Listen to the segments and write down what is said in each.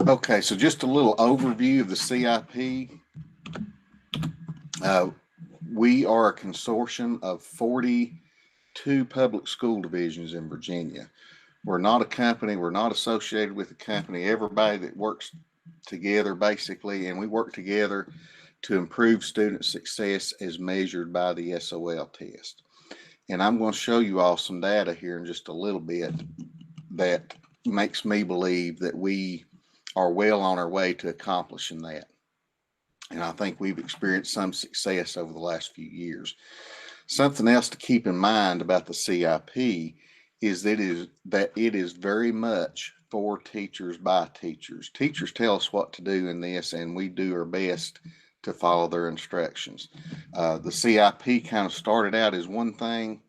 Okay, so just a little overview of the CIP. We are a consortium of 42 public school divisions in Virginia. We're not a company. We're not associated with a company. Everybody that works together basically, and we work together to improve student success as measured by the SOL test. And I'm going to show you all some data here in just a little bit that makes me believe that we are well on our way to accomplishing that. And I think we've experienced some success over the last few years. Something else to keep in mind about the CIP is that it is very much for teachers by teachers. Teachers tell us what to do in this, and we do our best to follow their instructions. The CIP kind of started out as one thing,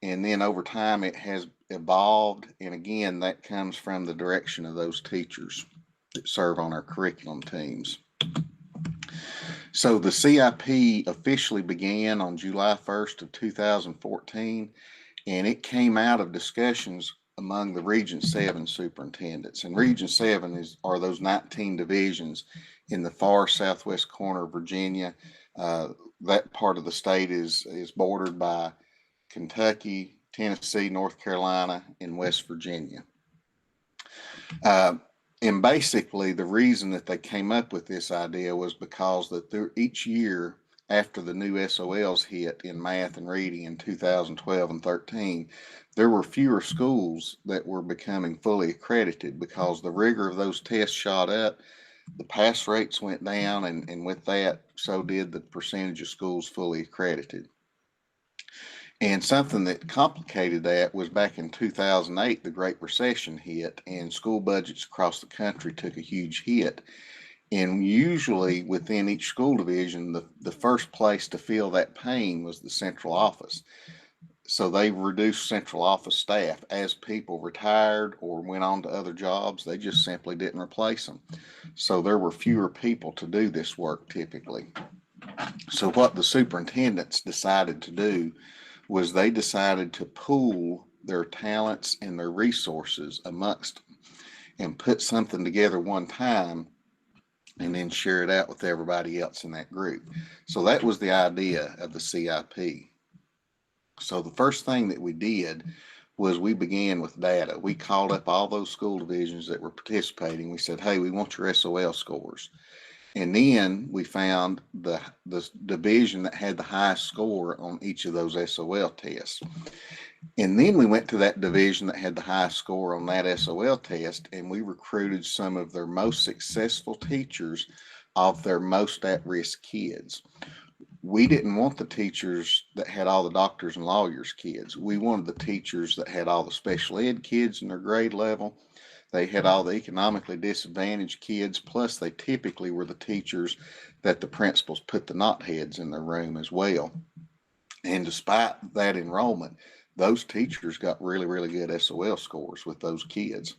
and then over time it has evolved. And again, that comes from the direction of those teachers that serve on our curriculum teams. So the CIP officially began on July 1st of 2014, and it came out of discussions among the Region 7 superintendents. And Region 7 are those 19 divisions in the far southwest corner of Virginia. That part of the state is bordered by Kentucky, Tennessee, North Carolina, and West Virginia. And basically, the reason that they came up with this idea was because that each year after the new SOLs hit in math and reading in 2012 and 13, there were fewer schools that were becoming fully accredited because the rigor of those tests shot up, the pass rates went down, and with that, so did the percentage of schools fully accredited. And something that complicated that was back in 2008, the Great Recession hit, and school budgets across the country took a huge hit. And usually within each school division, the first place to feel that pain was the central office. So they reduced central office staff. As people retired or went on to other jobs, they just simply didn't replace them. So there were fewer people to do this work typically. So what the superintendents decided to do was they decided to pool their talents and their resources amongst them and put something together one time and then share it out with everybody else in that group. So that was the idea of the CIP. So the first thing that we did was we began with data. We called up all those school divisions that were participating. We said, hey, we want your SOL scores. And then we found the division that had the highest score on each of those SOL tests. And then we went to that division that had the highest score on that SOL test, and we recruited some of their most successful teachers of their most at-risk kids. We didn't want the teachers that had all the doctors and lawyers kids. We wanted the teachers that had all the special ed kids in their grade level. They had all the economically disadvantaged kids, plus they typically were the teachers that the principals put the knotheads in their room as well. And despite that enrollment, those teachers got really, really good SOL scores with those kids.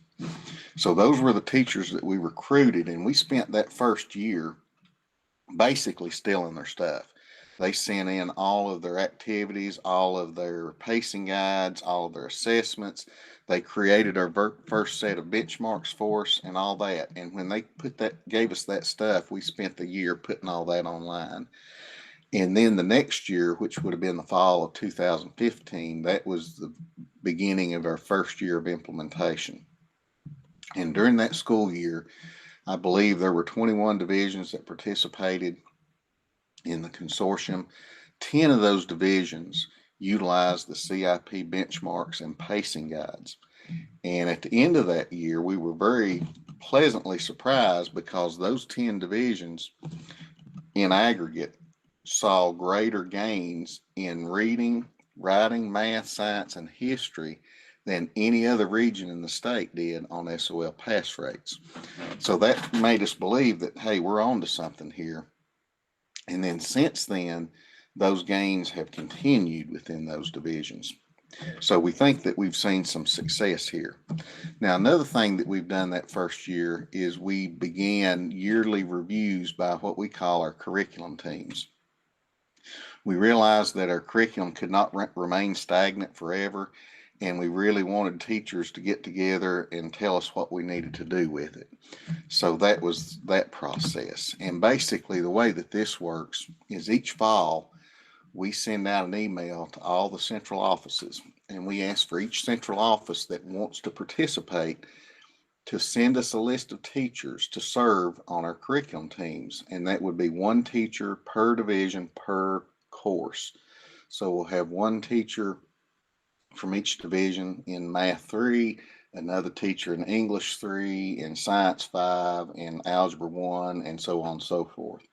So those were the teachers that we recruited, and we spent that first year basically stealing their stuff. They sent in all of their activities, all of their pacing guides, all of their assessments. They created our first set of benchmarks for us and all that. And when they gave us that stuff, we spent the year putting all that online. And then the next year, which would have been the fall of 2015, that was the beginning of our first year of implementation. And during that school year, I believe there were 21 divisions that participated in the consortium. 10 of those divisions utilized the CIP benchmarks and pacing guides. And at the end of that year, we were very pleasantly surprised because those 10 divisions in aggregate saw greater gains in reading, writing, math, science, and history than any other region in the state did on SOL pass rates. So that made us believe that, hey, we're on to something here. And then since then, those gains have continued within those divisions. So we think that we've seen some success here. Now, another thing that we've done that first year is we began yearly reviews by what we call our curriculum teams. We realized that our curriculum could not remain stagnant forever, and we really wanted teachers to get together and tell us what we needed to do with it. So that was that process. And basically, the way that this works is each fall, we send out an email to all the central offices, and we ask for each central office that wants to participate to send us a list of teachers to serve on our curriculum teams. And that would be one teacher per division per course. So we'll have one teacher from each division in Math 3, another teacher in English 3, in Science 5, in Algebra 1, and so on and so forth.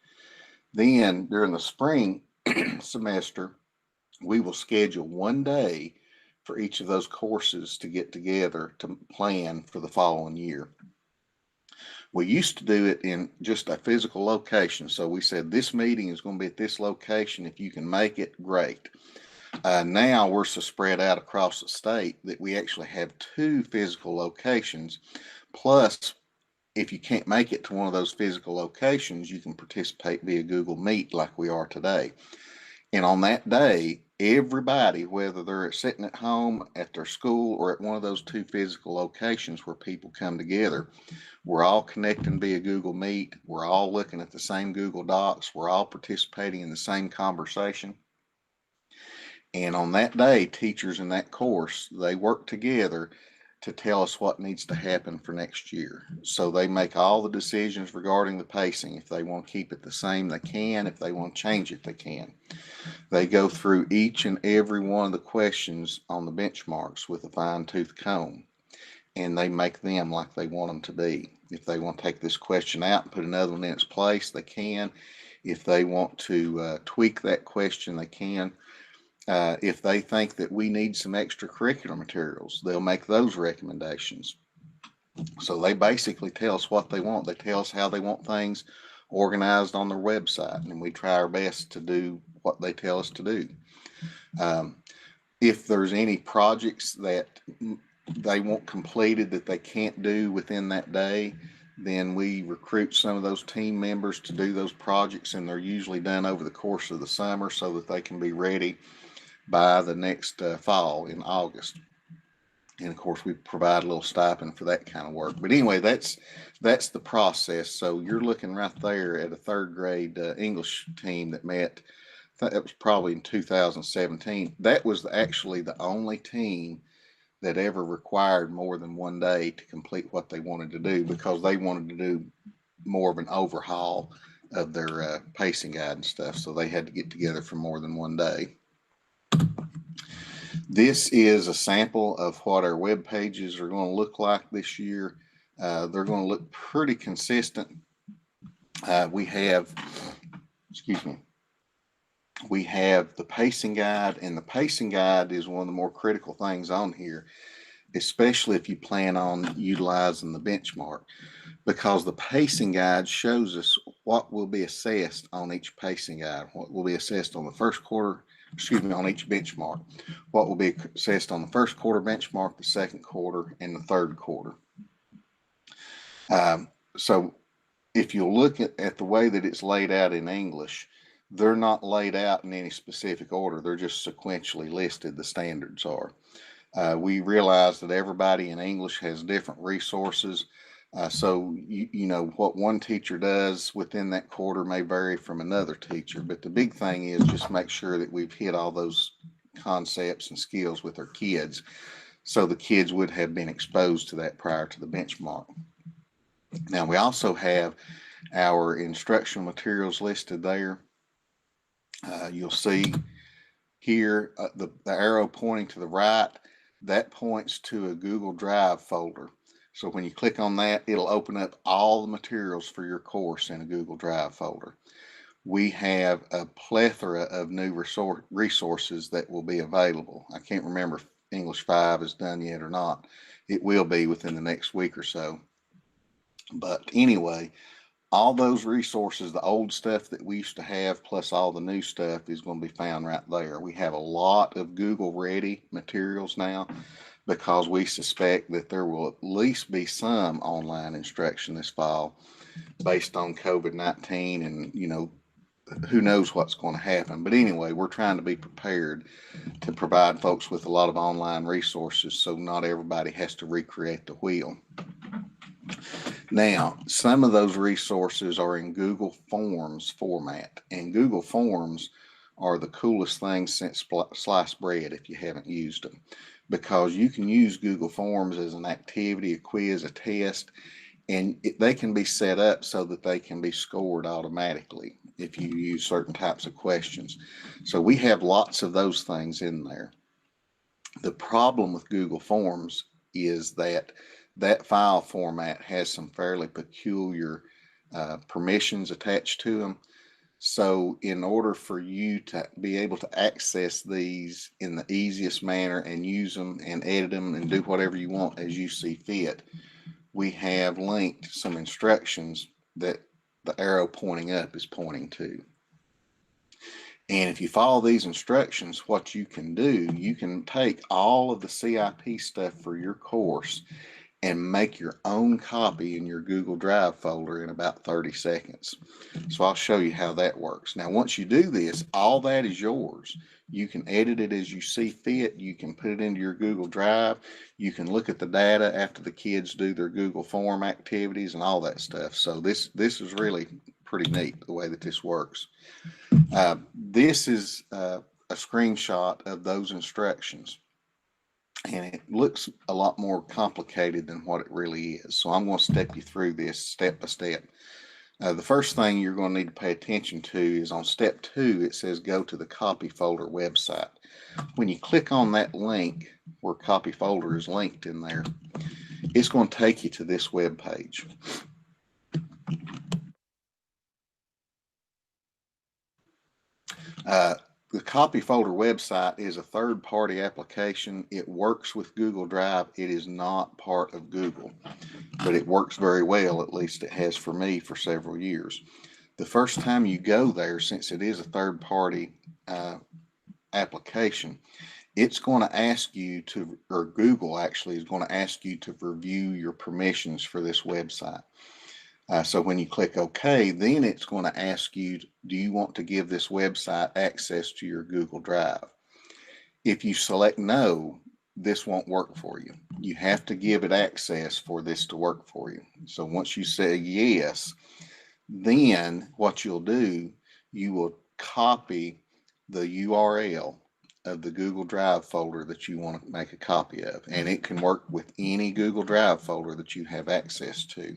Then during the spring semester, we will schedule one day for each of those courses to get together to plan for the following year. We used to do it in just a physical location. So we said this meeting is going to be at this location. If you can make it, great. Now we're so spread out across the state that we actually have 2 physical locations. Plus, if you can't make it to one of those physical locations, you can participate via Google Meet like we are today. And on that day, everybody, whether they're sitting at home, at their school, or at one of those 2 physical locations where people come together, we're all connecting via Google Meet. We're all looking at the same Google Docs. We're all participating in the same conversation. And on that day, teachers in that course, they work together to tell us what needs to happen for next year. So they make all the decisions regarding the pacing. If they want to keep it the same, they can. If they want to change it, they can. They go through each and every one of the questions on the benchmarks with a fine-tooth comb, and they make them like they want them to be. If they want to take this question out and put another one in its place, they can. If they want to tweak that question, they can. If they think that we need some extracurricular materials, they'll make those recommendations. So they basically tell us what they want. They tell us how they want things organized on their website, and we try our best to do what they tell us to do. If there's any projects that they want completed that they can't do within that day, then we recruit some of those team members to do those projects, and they're usually done over the course of the summer so that they can be ready by the next fall in August. And of course, we provide a little stipend for that kind of work. But anyway, that's the process. So you're looking right there at a 3rd grade English team that met. That was probably in 2017. That was actually the only team that ever required more than one day to complete what they wanted to do, because they wanted to do more of an overhaul of their pacing guide and stuff. So they had to get together for more than one day. This is a sample of what our web pages are going to look like this year. They're going to look pretty consistent. We have the pacing guide, and the pacing guide is one of the more critical things on here, especially if you plan on utilizing the benchmark, because the pacing guide shows us what will be assessed on each pacing guide, what will be assessed on the first quarter, on each benchmark, what will be assessed on the first quarter benchmark, the second quarter, and the third quarter. So if you look at the way that it's laid out in English, they're not laid out in any specific order. They're just sequentially listed, the standards are. We realize that everybody in English has different resources. So, you know, what one teacher does within that quarter may vary from another teacher. But the big thing is just make sure that we've hit all those concepts and skills with our kids. So the kids would have been exposed to that prior to the benchmark. Now, we also have our instructional materials listed there. You'll see here the arrow pointing to the right, that points to a Google Drive folder. So when you click on that, it'll open up all the materials for your course in a Google Drive folder. We have a plethora of new resources that will be available. I can't remember if English 5 is done yet or not. It will be within the next week or so. But anyway, all those resources, the old stuff that we used to have, plus all the new stuff, is going to be found right there. We have a lot of Google ready materials now, because we suspect that there will at least be some online instruction this fall based on COVID-19 and, you know, who knows what's going to happen. But anyway, we're trying to be prepared to provide folks with a lot of online resources so not everybody has to recreate the wheel. Now, some of those resources are in Google Forms format, and Google Forms are the coolest thing since sliced bread if you haven't used them, because you can use Google Forms as an activity, a quiz, a test, and they can be set up so that they can be scored automatically if you use certain types of questions. So we have lots of those things in there. The problem with Google Forms is that that file format has some fairly peculiar permissions attached to them. So in order for you to be able to access these in the easiest manner and use them and edit them and do whatever you want as you see fit, we have linked some instructions that the arrow pointing up is pointing to. And if you follow these instructions, what you can do, you can take all of the CIP stuff for your course and make your own copy in your Google Drive folder in about 30 seconds. So I'll show you how that works. Now, once you do this, all that is yours. You can edit it as you see fit. You can put it into your Google Drive. You can look at the data after the kids do their Google Form activities and all that stuff. So this is really pretty neat the way that this works. This is a screenshot of those instructions. And it looks a lot more complicated than what it really is. So I'm going to step you through this step by step. The first thing you're going to need to pay attention to is on step 2, it says go to the copy folder website. When you click on that link where copy folder is linked in there, it's going to take you to this web page. The copy folder website is a third-party application. It works with Google Drive. It is not part of Google, but it works very well. At least it has for me for several years. The first time you go there, since it is a third-party application, it's going to ask you to, or Google actually is going to ask you to review your permissions for this website. So when you click OK, then it's going to ask you, do you want to give this website access to your Google Drive? If you select no, this won't work for you. You have to give it access for this to work for you. So once you say yes, then what you'll do, you will copy the URL of the Google Drive folder that you want to make a copy of. And it can work with any Google Drive folder that you have access to.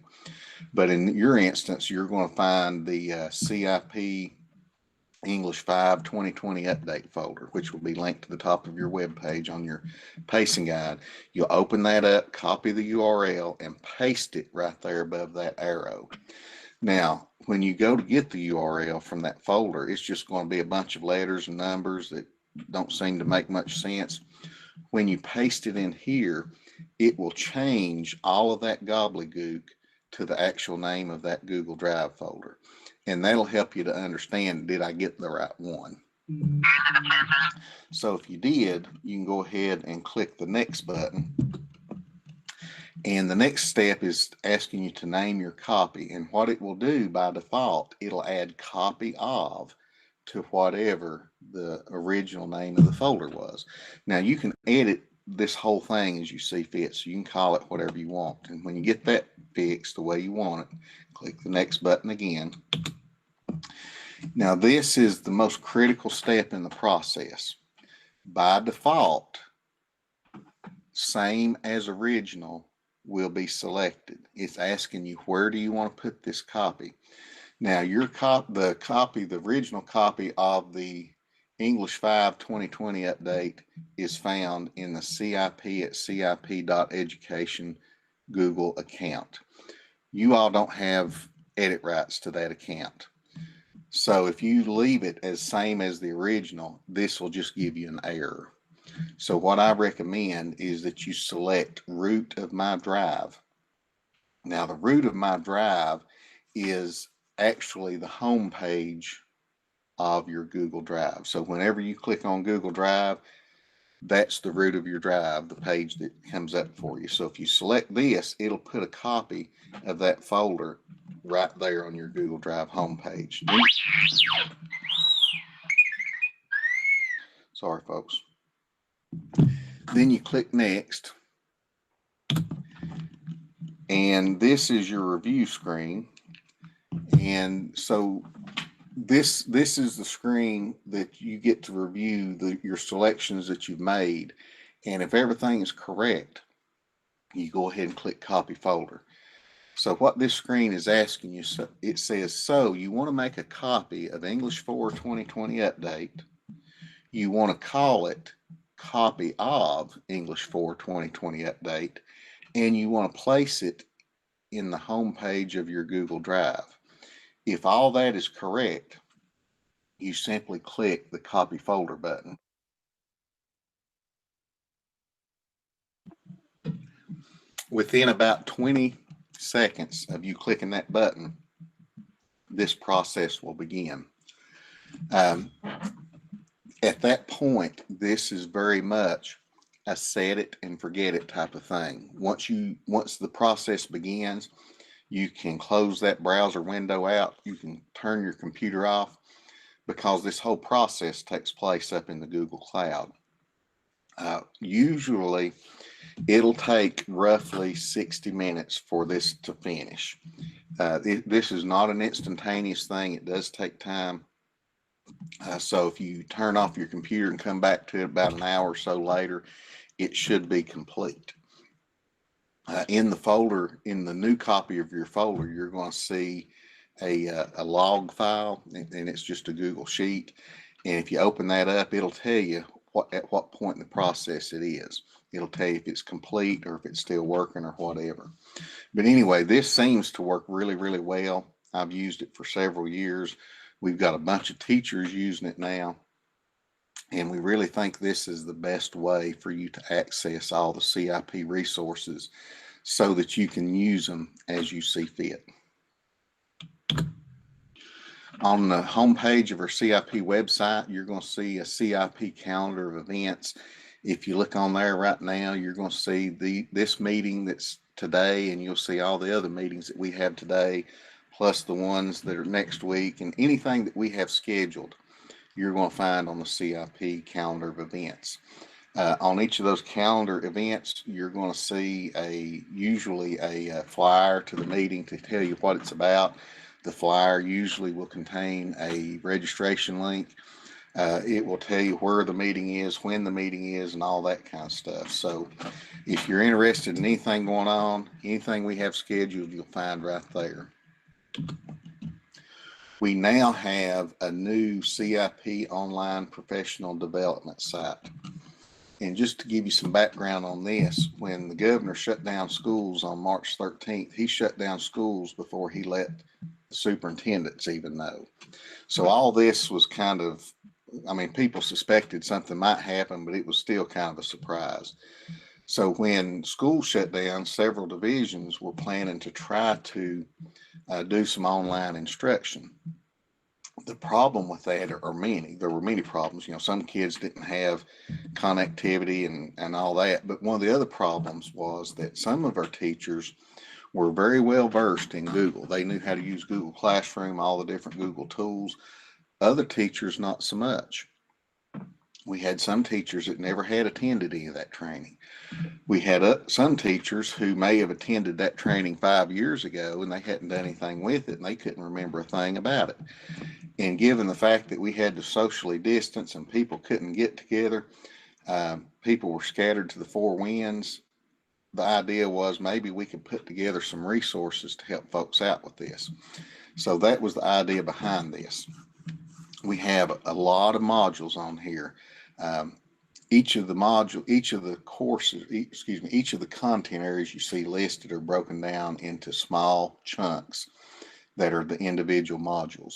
But in your instance, you're going to find the CIP English 5 2020 update folder, which will be linked to the top of your web page on your pacing guide. You'll open that up, copy the URL, and paste it right there above that arrow. Now, when you go to get the URL from that folder, it's just going to be a bunch of letters and numbers that don't seem to make much sense. When you paste it in here, it will change all of that gobbledygook to the actual name of that Google Drive folder. And that'll help you to understand, did I get the right one? So if you did, you can go ahead and click the next button. And the next step is asking you to name your copy. And what it will do by default, it'll add copy of to whatever the original name of the folder was. Now you can edit this whole thing as you see fit, so you can call it whatever you want. And when you get that fixed the way you want it, click the next button again. Now this is the most critical step in the process. By default, same as original will be selected. It's asking you, where do you want to put this copy? Now your the original copy of the English 5 2020 update is found in the CIP at cip.education Google account. You all don't have edit rights to that account. So if you leave it as same as the original, this will just give you an error. So what I recommend is that you select root of my drive. Now the root of my drive is actually the home page of your Google Drive. So whenever you click on Google Drive, that's the root of your drive, the page that comes up for you. So if you select this, it'll put a copy of that folder right there on your Google Drive homepage. Sorry, folks. Then you click next. And this is your review screen. And so this is the screen that you get to review your selections that you've made. And if everything is correct, you go ahead and click copy folder. So what this screen is asking you, so it says, so you want to make a copy of English 4 2020 update. You want to call it copy of English 4 2020 update, and you want to place it in the home page of your Google Drive. If all that is correct, you simply click the copy folder button. Within about 20 seconds of you clicking that button, this process will begin. At that point, this is very much a set it and forget it type of thing. Once the process begins, you can close that browser window out. You can turn your computer off, because this whole process takes place up in the Google Cloud. Usually, it'll take roughly 60 minutes for this to finish. This is not an instantaneous thing. It does take time. So if you turn off your computer and come back to it about an hour or so later, it should be complete. In the folder, in the new copy of your folder, you're going to see a log file, and it's just a Google sheet. And if you open that up, it'll tell you at what point in the process it is. It'll tell you if it's complete or if it's still working or whatever. But anyway, this seems to work really, really well. I've used it for several years. We've got a bunch of teachers using it now. And we really think this is the best way for you to access all the CIP resources so that you can use them as you see fit. On the homepage of our CIP website, you're going to see a CIP calendar of events. If you look on there right now, you're going to see this meeting that's today, and you'll see all the other meetings that we have today, plus the ones that are next week, and anything that we have scheduled, you're going to find on the CIP calendar of events. On each of those calendar events, you're going to see usually a flyer to the meeting to tell you what it's about. The flyer usually will contain a registration link. It will tell you where the meeting is, when the meeting is, and all that kind of stuff. So if you're interested in anything going on, anything we have scheduled, you'll find right there. We now have a new CIP online professional development site. And just to give you some background on this, when the governor shut down schools on March 13th, he shut down schools before he let the superintendents even know. So all this was kind of, people suspected something might happen, but it was still kind of a surprise. So when schools shut down, several divisions were planning to try to do some online instruction. The problem with that there were many problems. Some kids didn't have connectivity and all that. But one of the other problems was that some of our teachers were very well versed in Google. They knew how to use Google Classroom, all the different Google tools. Other teachers, not so much. We had some teachers that never had attended any of that training. We had some teachers who may have attended that training 5 years ago and they hadn't done anything with it and they couldn't remember a thing about it. And given the fact that we had to socially distance and people couldn't get together, people were scattered to the four winds, the idea was maybe we could put together some resources to help folks out with this. So that was the idea behind this. We have a lot of modules on here. Each of the content areas you see listed are broken down into small chunks that are the individual modules.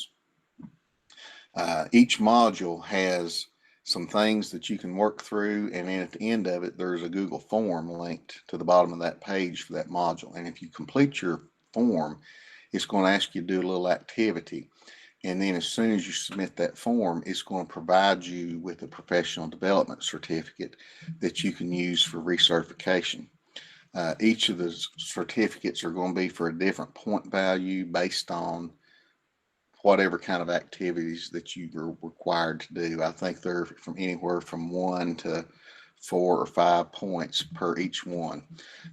Each module has some things that you can work through, and then at the end of it, there's a Google form linked to the bottom of that page for that module. And if you complete your form, it's going to ask you to do a little activity. And then as soon as you submit that form, it's going to provide you with a professional development certificate that you can use for recertification. Each of the certificates are going to be for a different point value based on whatever kind of activities that you are required to do. I think they're from anywhere from 1 to 4 or 5 points per each one.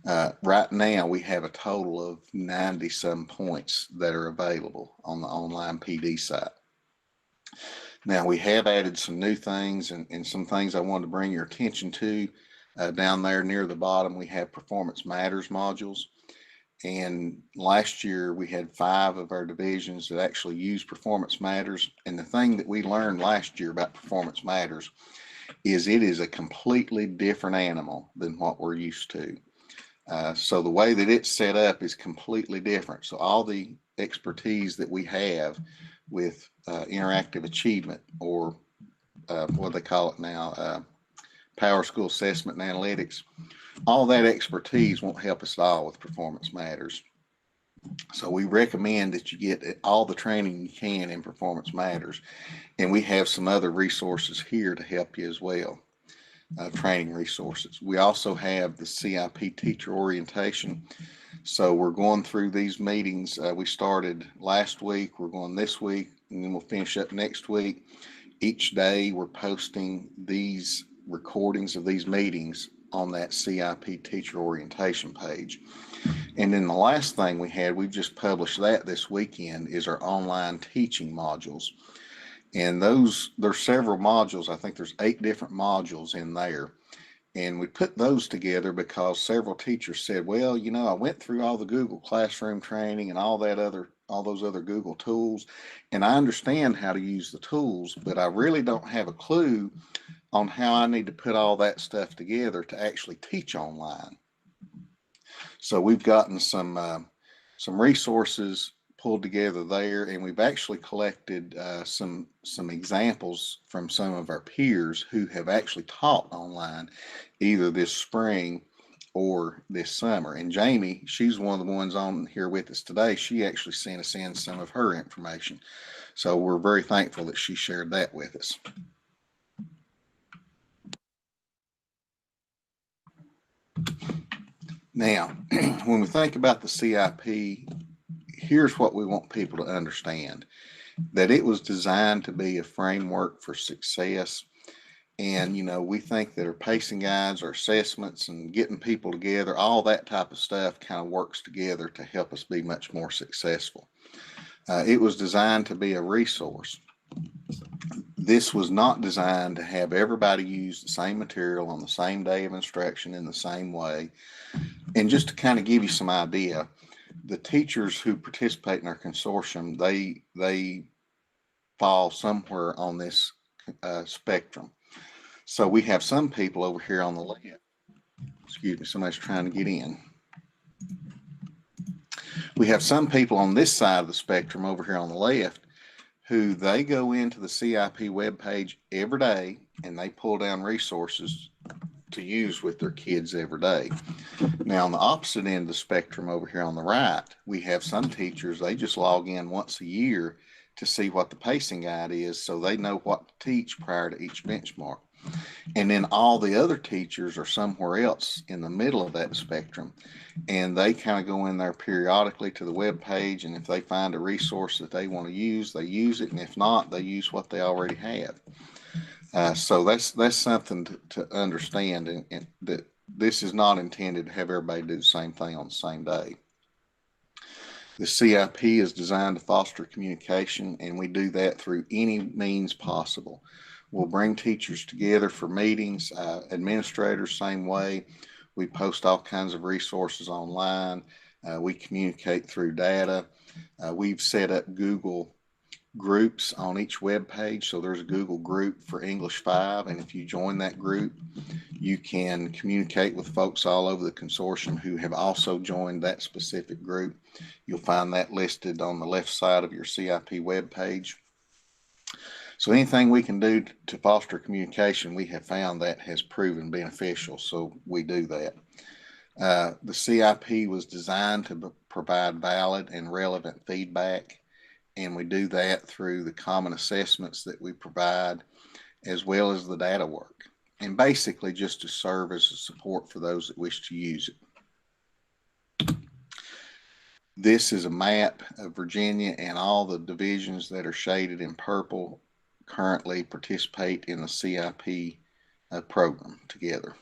Right now, we have a total of 90 some points that are available on the online PD site. Now, we have added some new things and some things I wanted to bring your attention to. Down there near the bottom, we have Performance Matters modules. And last year, we had 5 of our divisions that actually used Performance Matters. And the thing that we learned last year about Performance Matters is it is a completely different animal than what we're used to. So the way that it's set up is completely different. So all the expertise that we have with interactive achievement, or what they call it now, Power School Assessment and Analytics, all that expertise won't help us at all with Performance Matters. So we recommend that you get all the training you can in Performance Matters. And we have some other resources here to help you as well, training resources. We also have the CIP teacher orientation. So we're going through these meetings. We started last week, we're going this week, and then we'll finish up next week. Each day we're posting these recordings of these meetings on that CIP teacher orientation page. And then the last thing we just published that this weekend, is our online teaching modules. And there's several modules. I think there's 8 different modules in there. And we put those together because several teachers said, well, I went through all the Google Classroom training and all those other Google tools, and I understand how to use the tools, but I really don't have a clue on how I need to put all that stuff together to actually teach online. So we've gotten some resources pulled together there, and we've actually collected some examples from some of our peers who have actually taught online either this spring or this summer. And Jamie, she's one of the ones on here with us today. She actually sent us in some of her information. So we're very thankful that she shared that with us. Now, when we think about the CIP, here's what we want people to understand: that it was designed to be a framework for success. And, we think that our pacing guides, our assessments, and getting people together, all that type of stuff kind of works together to help us be much more successful. It was designed to be a resource. This was not designed to have everybody use the same material on the same day of instruction in the same way. And just to kind of give you some idea, the teachers who participate in our consortium, they fall somewhere on this spectrum. So we have some people over here on the left. Excuse me, somebody's trying to get in. We have some people on this side of the spectrum over here on the left who they go into the CIP webpage every day and they pull down resources to use with their kids every day. Now, on the opposite end of the spectrum over here on the right, we have some teachers, they just log in once a year to see what the pacing guide is so they know what to teach prior to each benchmark. And then all the other teachers are somewhere else in the middle of that spectrum, and they kind of go in there periodically to the web page, and if they find a resource that they want to use, they use it, and if not, they use what they already have. So that's something to understand, and that this is not intended to have everybody do the same thing on the same day. The CIP is designed to foster communication, and we do that through any means possible. We'll bring teachers together for meetings, administrators, same way. We post all kinds of resources online. We communicate through data. We've set up Google groups on each web page. So there's a Google group for English 5. And if you join that group, you can communicate with folks all over the consortium who have also joined that specific group. You'll find that listed on the left side of your CIP web page. So anything we can do to foster communication, we have found that has proven beneficial. So we do that. The CIP was designed to provide valid and relevant feedback. And we do that through the common assessments that we provide, as well as the data work, and basically just to serve as a support for those that wish to use it. This is a map of Virginia, and all the divisions that are shaded in purple currently participate in the CIP program together.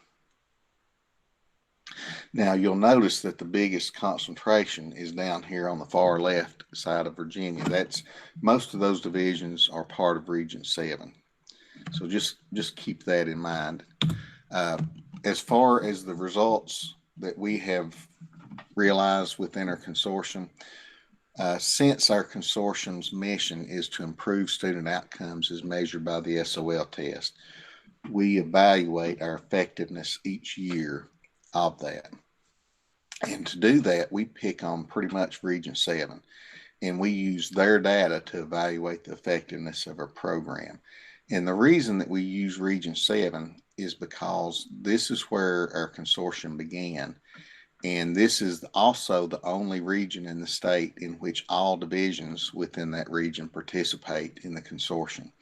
Now you'll notice that the biggest concentration is down here on the far left side of Virginia. Most of those divisions are part of Region 7. So just keep that in mind. As far as the results that we have realized within our consortium, since our consortium's mission is to improve student outcomes as measured by the SOL test, we evaluate our effectiveness each year of that. And to do that, we pick on pretty much Region 7, and we use their data to evaluate the effectiveness of our program. And the reason that we use Region 7 is because this is where our consortium began. And this is also the only region in the state in which all divisions within that region participate in the consortium.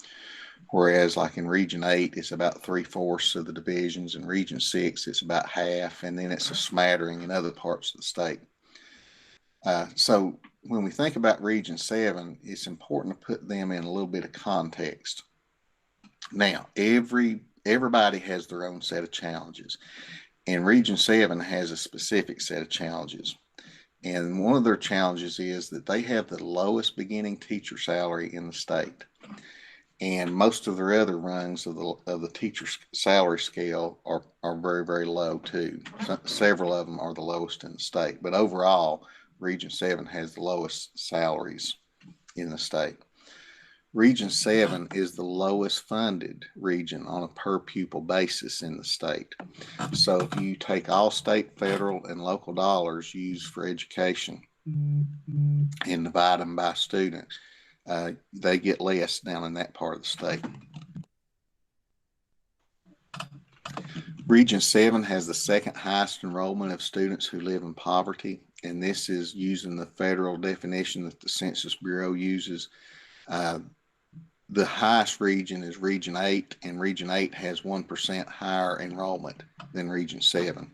Whereas like in Region 8, it's about 3/4 of the divisions. In Region 6, it's about half, and then it's a smattering in other parts of the state. So when we think about Region 7, it's important to put them in a little bit of context. Now, everybody has their own set of challenges. And Region 7 has a specific set of challenges. And one of their challenges is that they have the lowest beginning teacher salary in the state. And most of their other rungs of the teacher salary scale are very, very low too. Several of them are the lowest in the state. But overall, Region 7 has the lowest salaries in the state. Region 7 is the lowest funded region on a per pupil basis in the state. So if you take all state, federal, and local dollars used for education and divide them by students, they get less down in that part of the state. Region 7 has the second highest enrollment of students who live in poverty, and this is using the federal definition that the Census Bureau uses. The highest region is Region 8, and Region 8 has 1% higher enrollment than Region 7.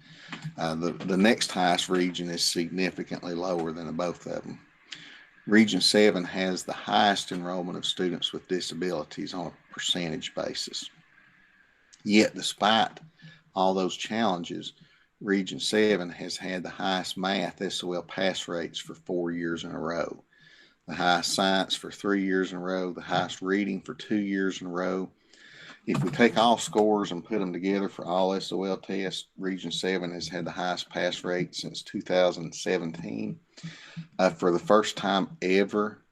The next highest region is significantly lower than both of them. Region 7 has the highest enrollment of students with disabilities on a percentage basis. Yet, despite all those challenges, Region 7 has had the highest math SOL pass rates for 4 years in a row, the highest science for 3 years in a row, the highest reading for 2 years in a row. If we take all scores and put them together for all SOL tests, Region 7 has had the highest pass rate since 2017. For the first time ever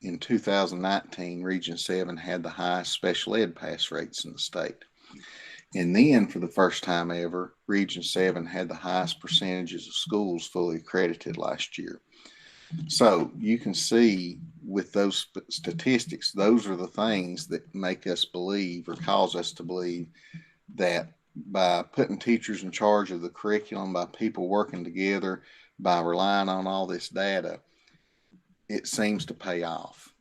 in 2019, Region 7 had the highest special ed pass rates in the state. And then for the first time ever, Region 7 had the highest percentages of schools fully accredited last year. So you can see with those statistics, those are the things that make us believe or cause us to believe that by putting teachers in charge of the curriculum, by people working together, by relying on all this data, it seems to pay off.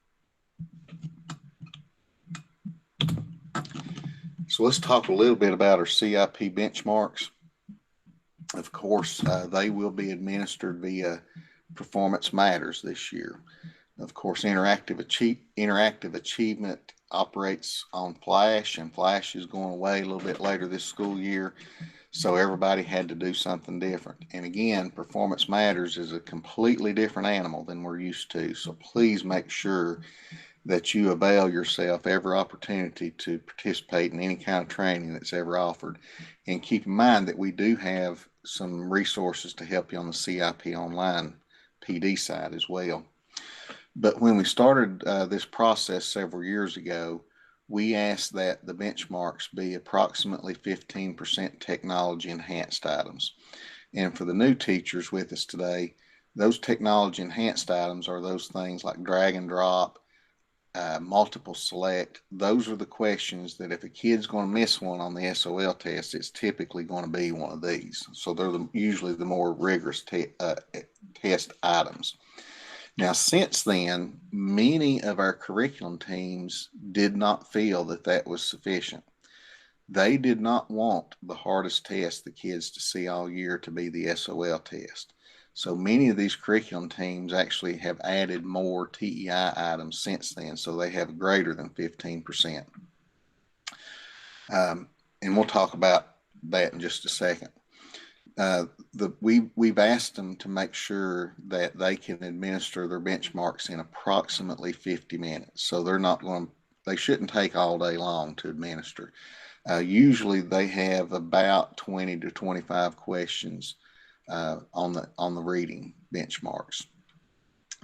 So let's talk a little bit about our CIP benchmarks. Of course, they will be administered via Performance Matters this year. Of course, interactive achievement operates on Flash, and Flash is going away a little bit later this school year. So everybody had to do something different. And again, Performance Matters is a completely different animal than we're used to. So please make sure that you avail yourself every opportunity to participate in any kind of training that's ever offered. And keep in mind that we do have some resources to help you on the CIP online PD side as well. But when we started this process several years ago, we asked that the benchmarks be approximately 15% technology enhanced items. And for the new teachers with us today, those technology enhanced items are those things like drag and drop, multiple select. Those are the questions that if a kid's going to miss one on the SOL test, it's typically going to be one of these. So they're usually the more rigorous test items. Now, since then, many of our curriculum teams did not feel that that was sufficient. They did not want the hardest test the kids to see all year to be the SOL test. So many of these curriculum teams actually have added more TEI items since then, so they have greater than 15%. And we'll talk about that in just a second. We've asked them to make sure that they can administer their benchmarks in approximately 50 minutes. So they shouldn't take all day long to administer. Usually they have about 20 to 25 questions on the reading benchmarks.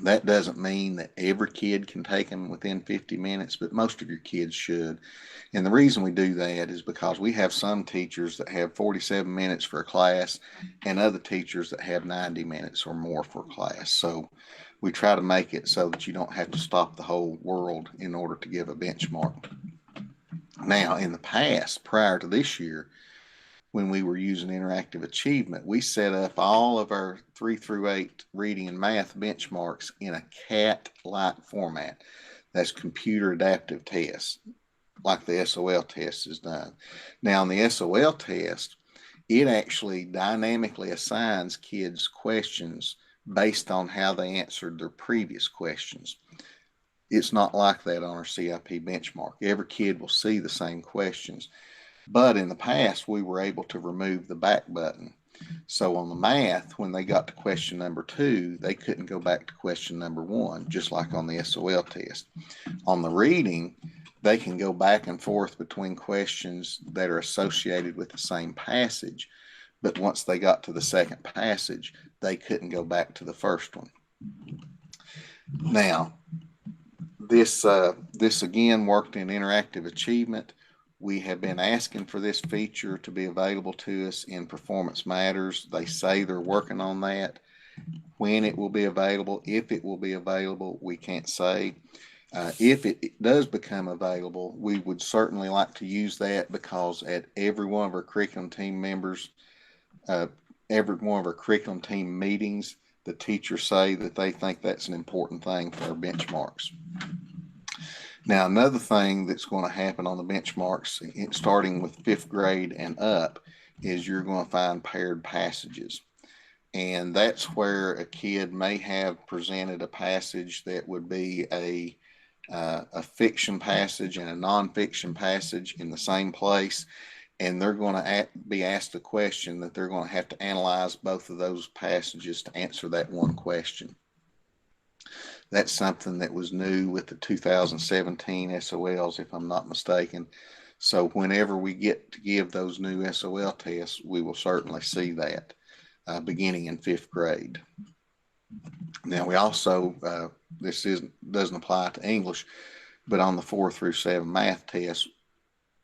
That doesn't mean that every kid can take them within 50 minutes, but most of your kids should. And the reason we do that is because we have some teachers that have 47 minutes for a class and other teachers that have 90 minutes or more for a class. So we try to make it so that you don't have to stop the whole world in order to give a benchmark. Now, in the past, prior to this year, when we were using interactive achievement, we set up all of our 3 through 8 reading and math benchmarks in a CAT-like format. That's computer adaptive tests, like the SOL test is done. Now, on the SOL test, it actually dynamically assigns kids questions based on how they answered their previous questions. It's not like that on our CIP benchmark. Every kid will see the same questions. But in the past, we were able to remove the back button. So on the math, when they got to question number 2, they couldn't go back to question number 1, just like on the SOL test. On the reading, they can go back and forth between questions that are associated with the same passage. But once they got to the second passage, they couldn't go back to the first one. Now, this again worked in interactive achievement. We have been asking for this feature to be available to us in Performance Matters. They say they're working on that. When it will be available, if it will be available, we can't say. If it does become available, we would certainly like to use that, because at every one of our curriculum team members, every one of our curriculum team meetings, the teachers say that they think that's an important thing for our benchmarks. Now, another thing that's going to happen on the benchmarks, starting with 5th grade and up, is you're going to find paired passages. And that's where a kid may have presented a passage that would be a fiction passage and a nonfiction passage in the same place. And they're going to be asked a question that they're going to have to analyze both of those passages to answer that one question. That's something that was new with the 2017 SOLs, if I'm not mistaken. So whenever we get to give those new SOL tests, we will certainly see that beginning in 5th grade. Now, we also, this doesn't apply to English, but on the 4 through 7 math tests,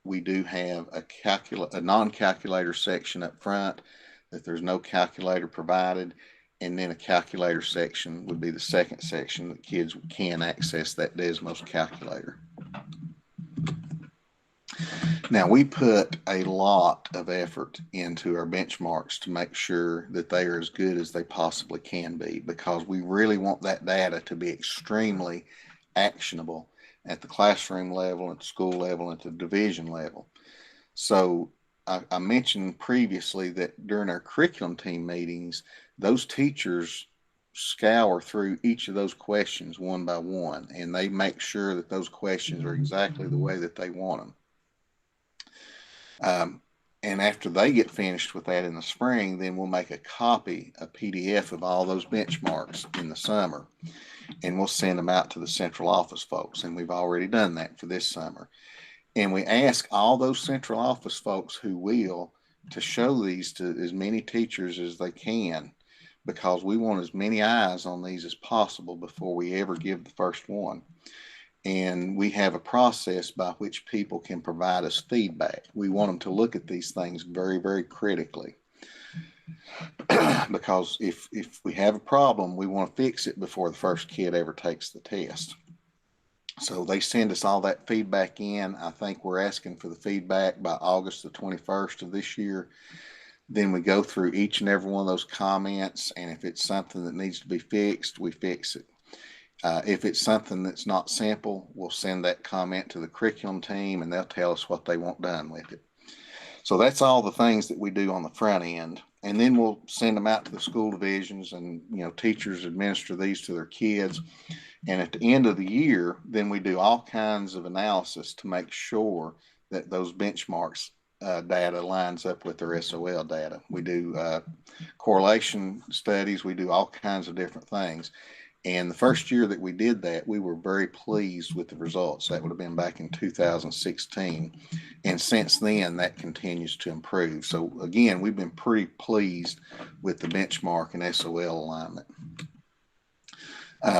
we do have a non-calculator section up front, that there's no calculator provided. And then a calculator section would be the second section that kids can access that Desmos calculator. Now, we put a lot of effort into our benchmarks to make sure that they are as good as they possibly can be, because we really want that data to be extremely actionable at the classroom level, at the school level, at the division level. So I mentioned previously that during our curriculum team meetings, those teachers scour through each of those questions one by one, and they make sure that those questions are exactly the way that they want them. And after they get finished with that in the spring, then we'll make a PDF of all those benchmarks in the summer, and we'll send them out to the central office folks. And we've already done that for this summer. And we ask all those central office folks who will to show these to as many teachers as they can, because we want as many eyes on these as possible before we ever give the first one. And we have a process by which people can provide us feedback. We want them to look at these things very, very critically. Because if we have a problem, we want to fix it before the first kid ever takes the test. So they send us all that feedback in. I think we're asking for the feedback by August the 21st of this year. Then we go through each and every one of those comments, and if it's something that needs to be fixed, we fix it. If it's something that's not simple, we'll send that comment to the curriculum team, and they'll tell us what they want done with it. So that's all the things that we do on the front end. And then we'll send them out to the school divisions, and teachers administer these to their kids. And at the end of the year, then we do all kinds of analysis to make sure that those benchmarks data lines up with their SOL data. We do correlation studies. We do all kinds of different things. And the first year that we did that, we were very pleased with the results. That would have been back in 2016. And since then, that continues to improve. So again, we've been pretty pleased with the benchmark and SOL alignment.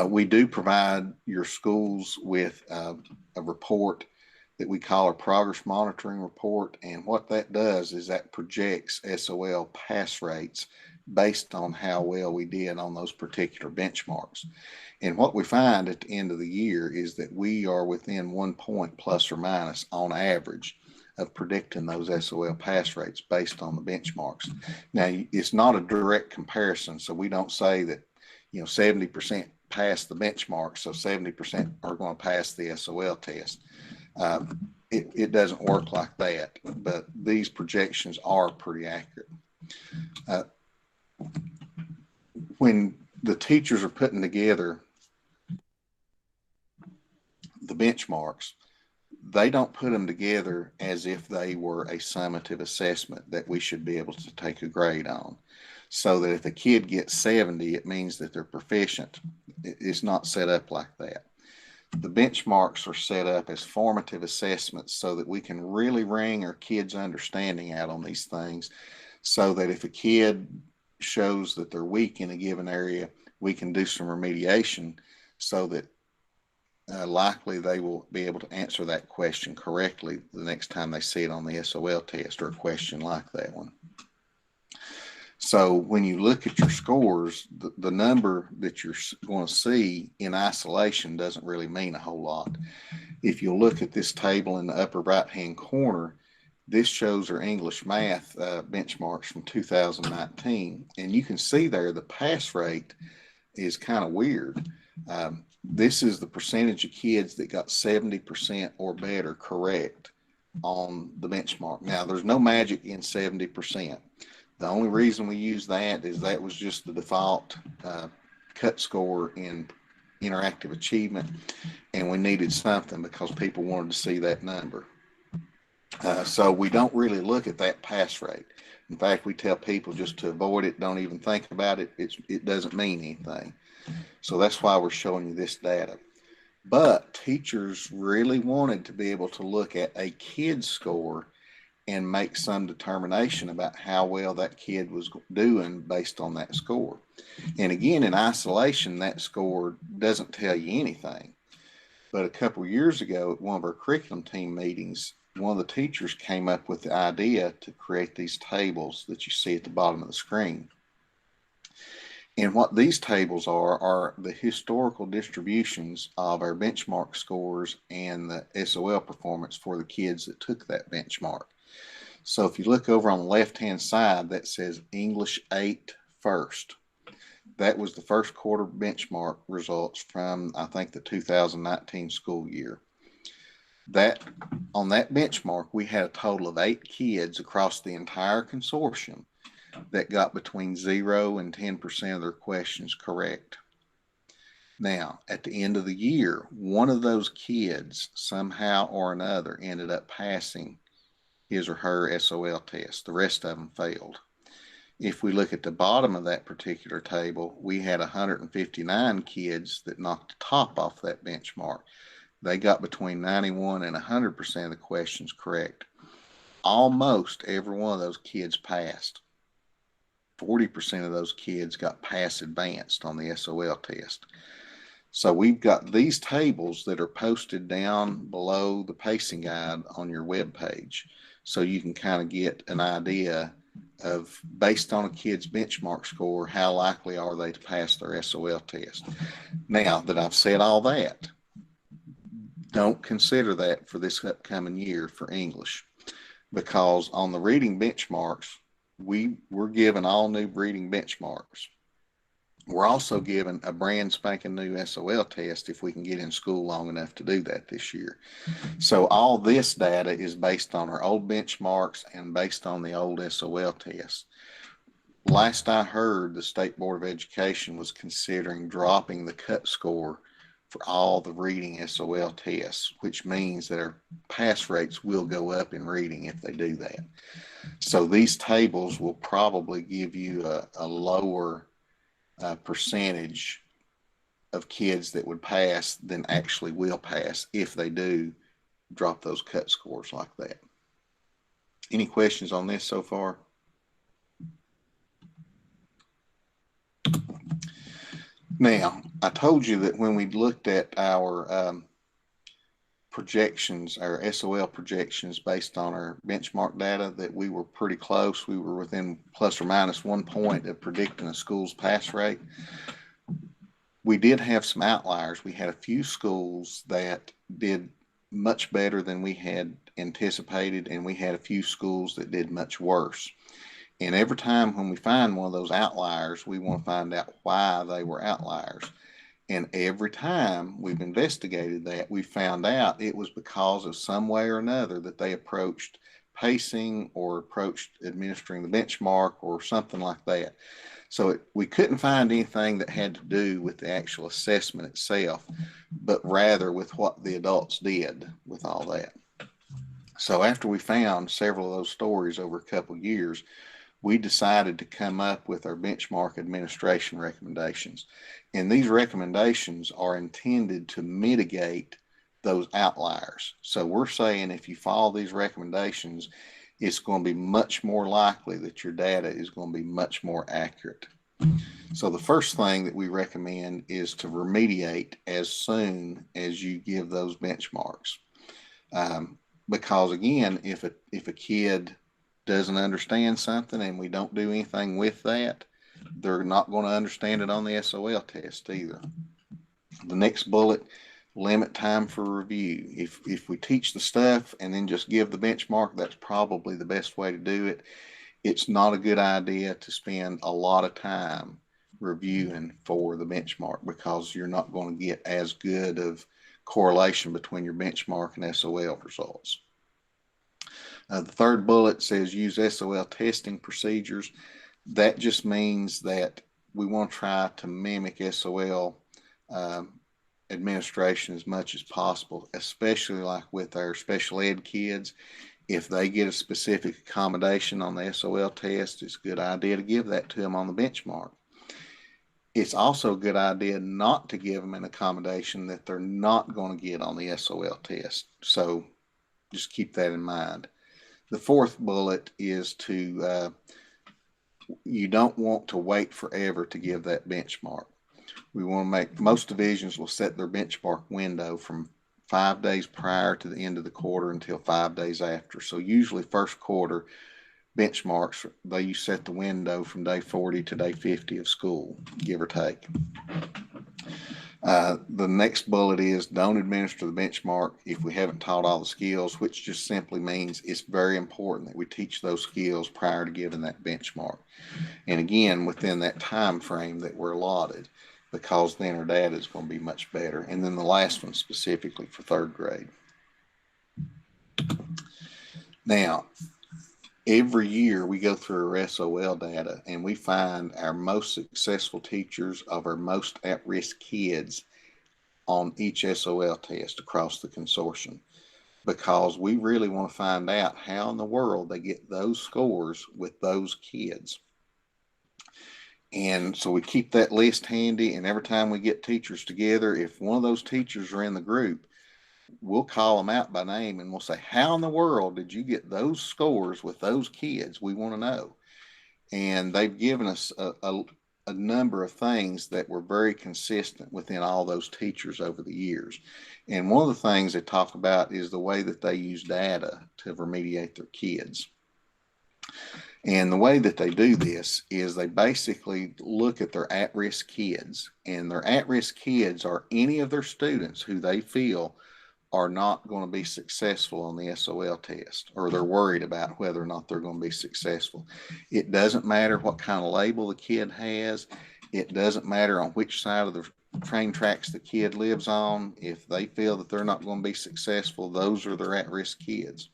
We do provide your schools with a report that we call our progress monitoring report. And what that does is that projects SOL pass rates based on how well we did on those particular benchmarks. And what we find at the end of the year is that we are within 1 point plus or minus on average of predicting those SOL pass rates based on the benchmarks. Now, it's not a direct comparison, so we don't say that 70% pass the benchmark, so 70% are going to pass the SOL test. It doesn't work like that, but these projections are pretty accurate. When the teachers are putting together the benchmarks, they don't put them together as if they were a summative assessment that we should be able to take a grade on. So that if a kid gets 70, it means that they're proficient. It's not set up like that. The benchmarks are set up as formative assessments so that we can really wring our kids' understanding out on these things, so that if a kid shows that they're weak in a given area, we can do some remediation so that likely they will be able to answer that question correctly the next time they see it on the SOL test or a question like that one. So when you look at your scores, the number that you're going to see in isolation doesn't really mean a whole lot. If you look at this table in the upper right-hand corner, this shows our English math benchmarks from 2019. And you can see there the pass rate is kind of weird. This is the percentage of kids that got 70% or better correct on the benchmark. Now, there's no magic in 70%. The only reason we use that is that was just the default cut score in interactive achievement, and we needed something because people wanted to see that number. So we don't really look at that pass rate. In fact, we tell people just to avoid it, don't even think about it. It doesn't mean anything. So that's why we're showing you this data. But teachers really wanted to be able to look at a kid's score and make some determination about how well that kid was doing based on that score. And again, in isolation, that score doesn't tell you anything. But a couple of years ago at one of our curriculum team meetings, one of the teachers came up with the idea to create these tables that you see at the bottom of the screen. And what these tables are the historical distributions of our benchmark scores and the SOL performance for the kids that took that benchmark. So if you look over on the left-hand side, that says English 8 first. That was the first quarter benchmark results from, I think, the 2019 school year. On that benchmark, we had a total of 8 kids across the entire consortium that got between 0 and 10% of their questions correct. Now, at the end of the year, one of those kids somehow or another ended up passing his or her SOL test. The rest of them failed. If we look at the bottom of that particular table, we had 159 kids that knocked the top off that benchmark. They got between 91 and 100% of the questions correct. Almost every one of those kids passed. 40% of those kids got pass advanced on the SOL test. So we've got these tables that are posted down below the pacing guide on your web page, so you can kind of get an idea of, based on a kid's benchmark score, how likely are they to pass their SOL test. Now that I've said all that, don't consider that for this upcoming year for English, because on the reading benchmarks, we're given all new reading benchmarks. We're also given a brand spanking new SOL test if we can get in school long enough to do that this year. So all this data is based on our old benchmarks and based on the old SOL tests. Last I heard, the State Board of Education was considering dropping the cut score for all the reading SOL tests, which means that our pass rates will go up in reading if they do that. So these tables will probably give you a lower percentage of kids that would pass than actually will pass if they do drop those cut scores like that. Any questions on this so far? Now, I told you that when we looked at our projections, our SOL projections based on our benchmark data, that we were pretty close. We were within plus or minus 1 point of predicting a school's pass rate. We did have some outliers. We had a few schools that did much better than we had anticipated, and we had a few schools that did much worse. And every time when we find one of those outliers, we want to find out why they were outliers. And every time we've investigated that, we found out it was because of some way or another that they approached pacing or approached administering the benchmark or something like that. So we couldn't find anything that had to do with the actual assessment itself, but rather with what the adults did with all that. So after we found several of those stories over a couple of years, we decided to come up with our benchmark administration recommendations. And these recommendations are intended to mitigate those outliers. So we're saying if you follow these recommendations, it's going to be much more likely that your data is going to be much more accurate. So the first thing that we recommend is to remediate as soon as you give those benchmarks. Because again, if a kid doesn't understand something and we don't do anything with that, they're not going to understand it on the SOL test either. The next bullet, limit time for review. If we teach the stuff and then just give the benchmark, that's probably the best way to do it. It's not a good idea to spend a lot of time reviewing for the benchmark because you're not going to get as good of correlation between your benchmark and SOL results. The third bullet says use SOL testing procedures. That just means that we want to try to mimic SOL administration as much as possible, especially like with our special ed kids. If they get a specific accommodation on the SOL test, it's a good idea to give that to them on the benchmark. It's also a good idea not to give them an accommodation that they're not going to get on the SOL test. So just keep that in mind. The fourth bullet is to, you don't want to wait forever to give that benchmark. We want to make, most divisions will set their benchmark window from 5 days prior to the end of the quarter until 5 days after. So usually first quarter benchmarks, they set the window from day 40 to day 50 of school, give or take. The next bullet is don't administer the benchmark if we haven't taught all the skills, which just simply means it's very important that we teach those skills prior to giving that benchmark. And again, within that time frame that we're allotted, because then our data is going to be much better. And then the last one specifically for third grade. Now, every year we go through our SOL data and we find our most successful teachers of our most at-risk kids on each SOL test across the consortium, because we really want to find out how in the world they get those scores with those kids. And so we keep that list handy, and every time we get teachers together, if one of those teachers are in the group, we'll call them out by name and we'll say, how in the world did you get those scores with those kids? We want to know. And they've given us a number of things that were very consistent within all those teachers over the years. And one of the things they talk about is the way that they use data to remediate their kids. And the way that they do this is they basically look at their at-risk kids, and their at-risk kids are any of their students who they feel are not going to be successful on the SOL test, or they're worried about whether or not they're going to be successful. It doesn't matter what kind of label the kid has. It doesn't matter on which side of the train tracks the kid lives on. If they feel that they're not going to be successful, those are their at-risk kids.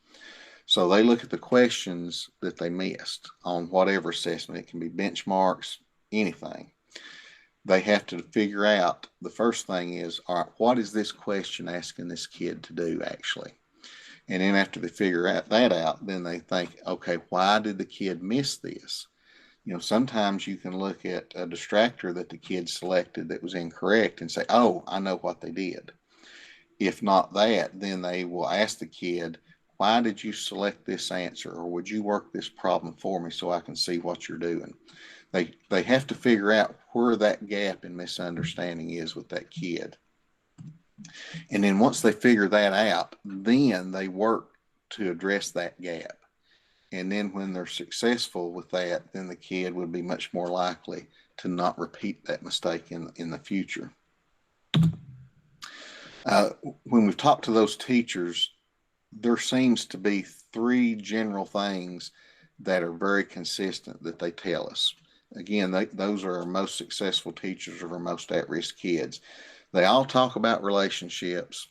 So they look at the questions that they missed on whatever assessment. It can be benchmarks, anything. They have to figure out, the first thing is, all right, what is this question asking this kid to do actually? And then after they figure that out, then they think, okay, why did the kid miss this? Sometimes you can look at a distractor that the kid selected that was incorrect and say, oh, I know what they did. If not that, then they will ask the kid, why did you select this answer? Or would you work this problem for me so I can see what you're doing? They have to figure out where that gap in misunderstanding is with that kid. And then once they figure that out, then they work to address that gap. And then when they're successful with that, then the kid would be much more likely to not repeat that mistake in the future. When we've talked to those teachers, there seems to be three general things that are very consistent that they tell us. Again, those are our most successful teachers of our most at-risk kids. They all talk about relationships,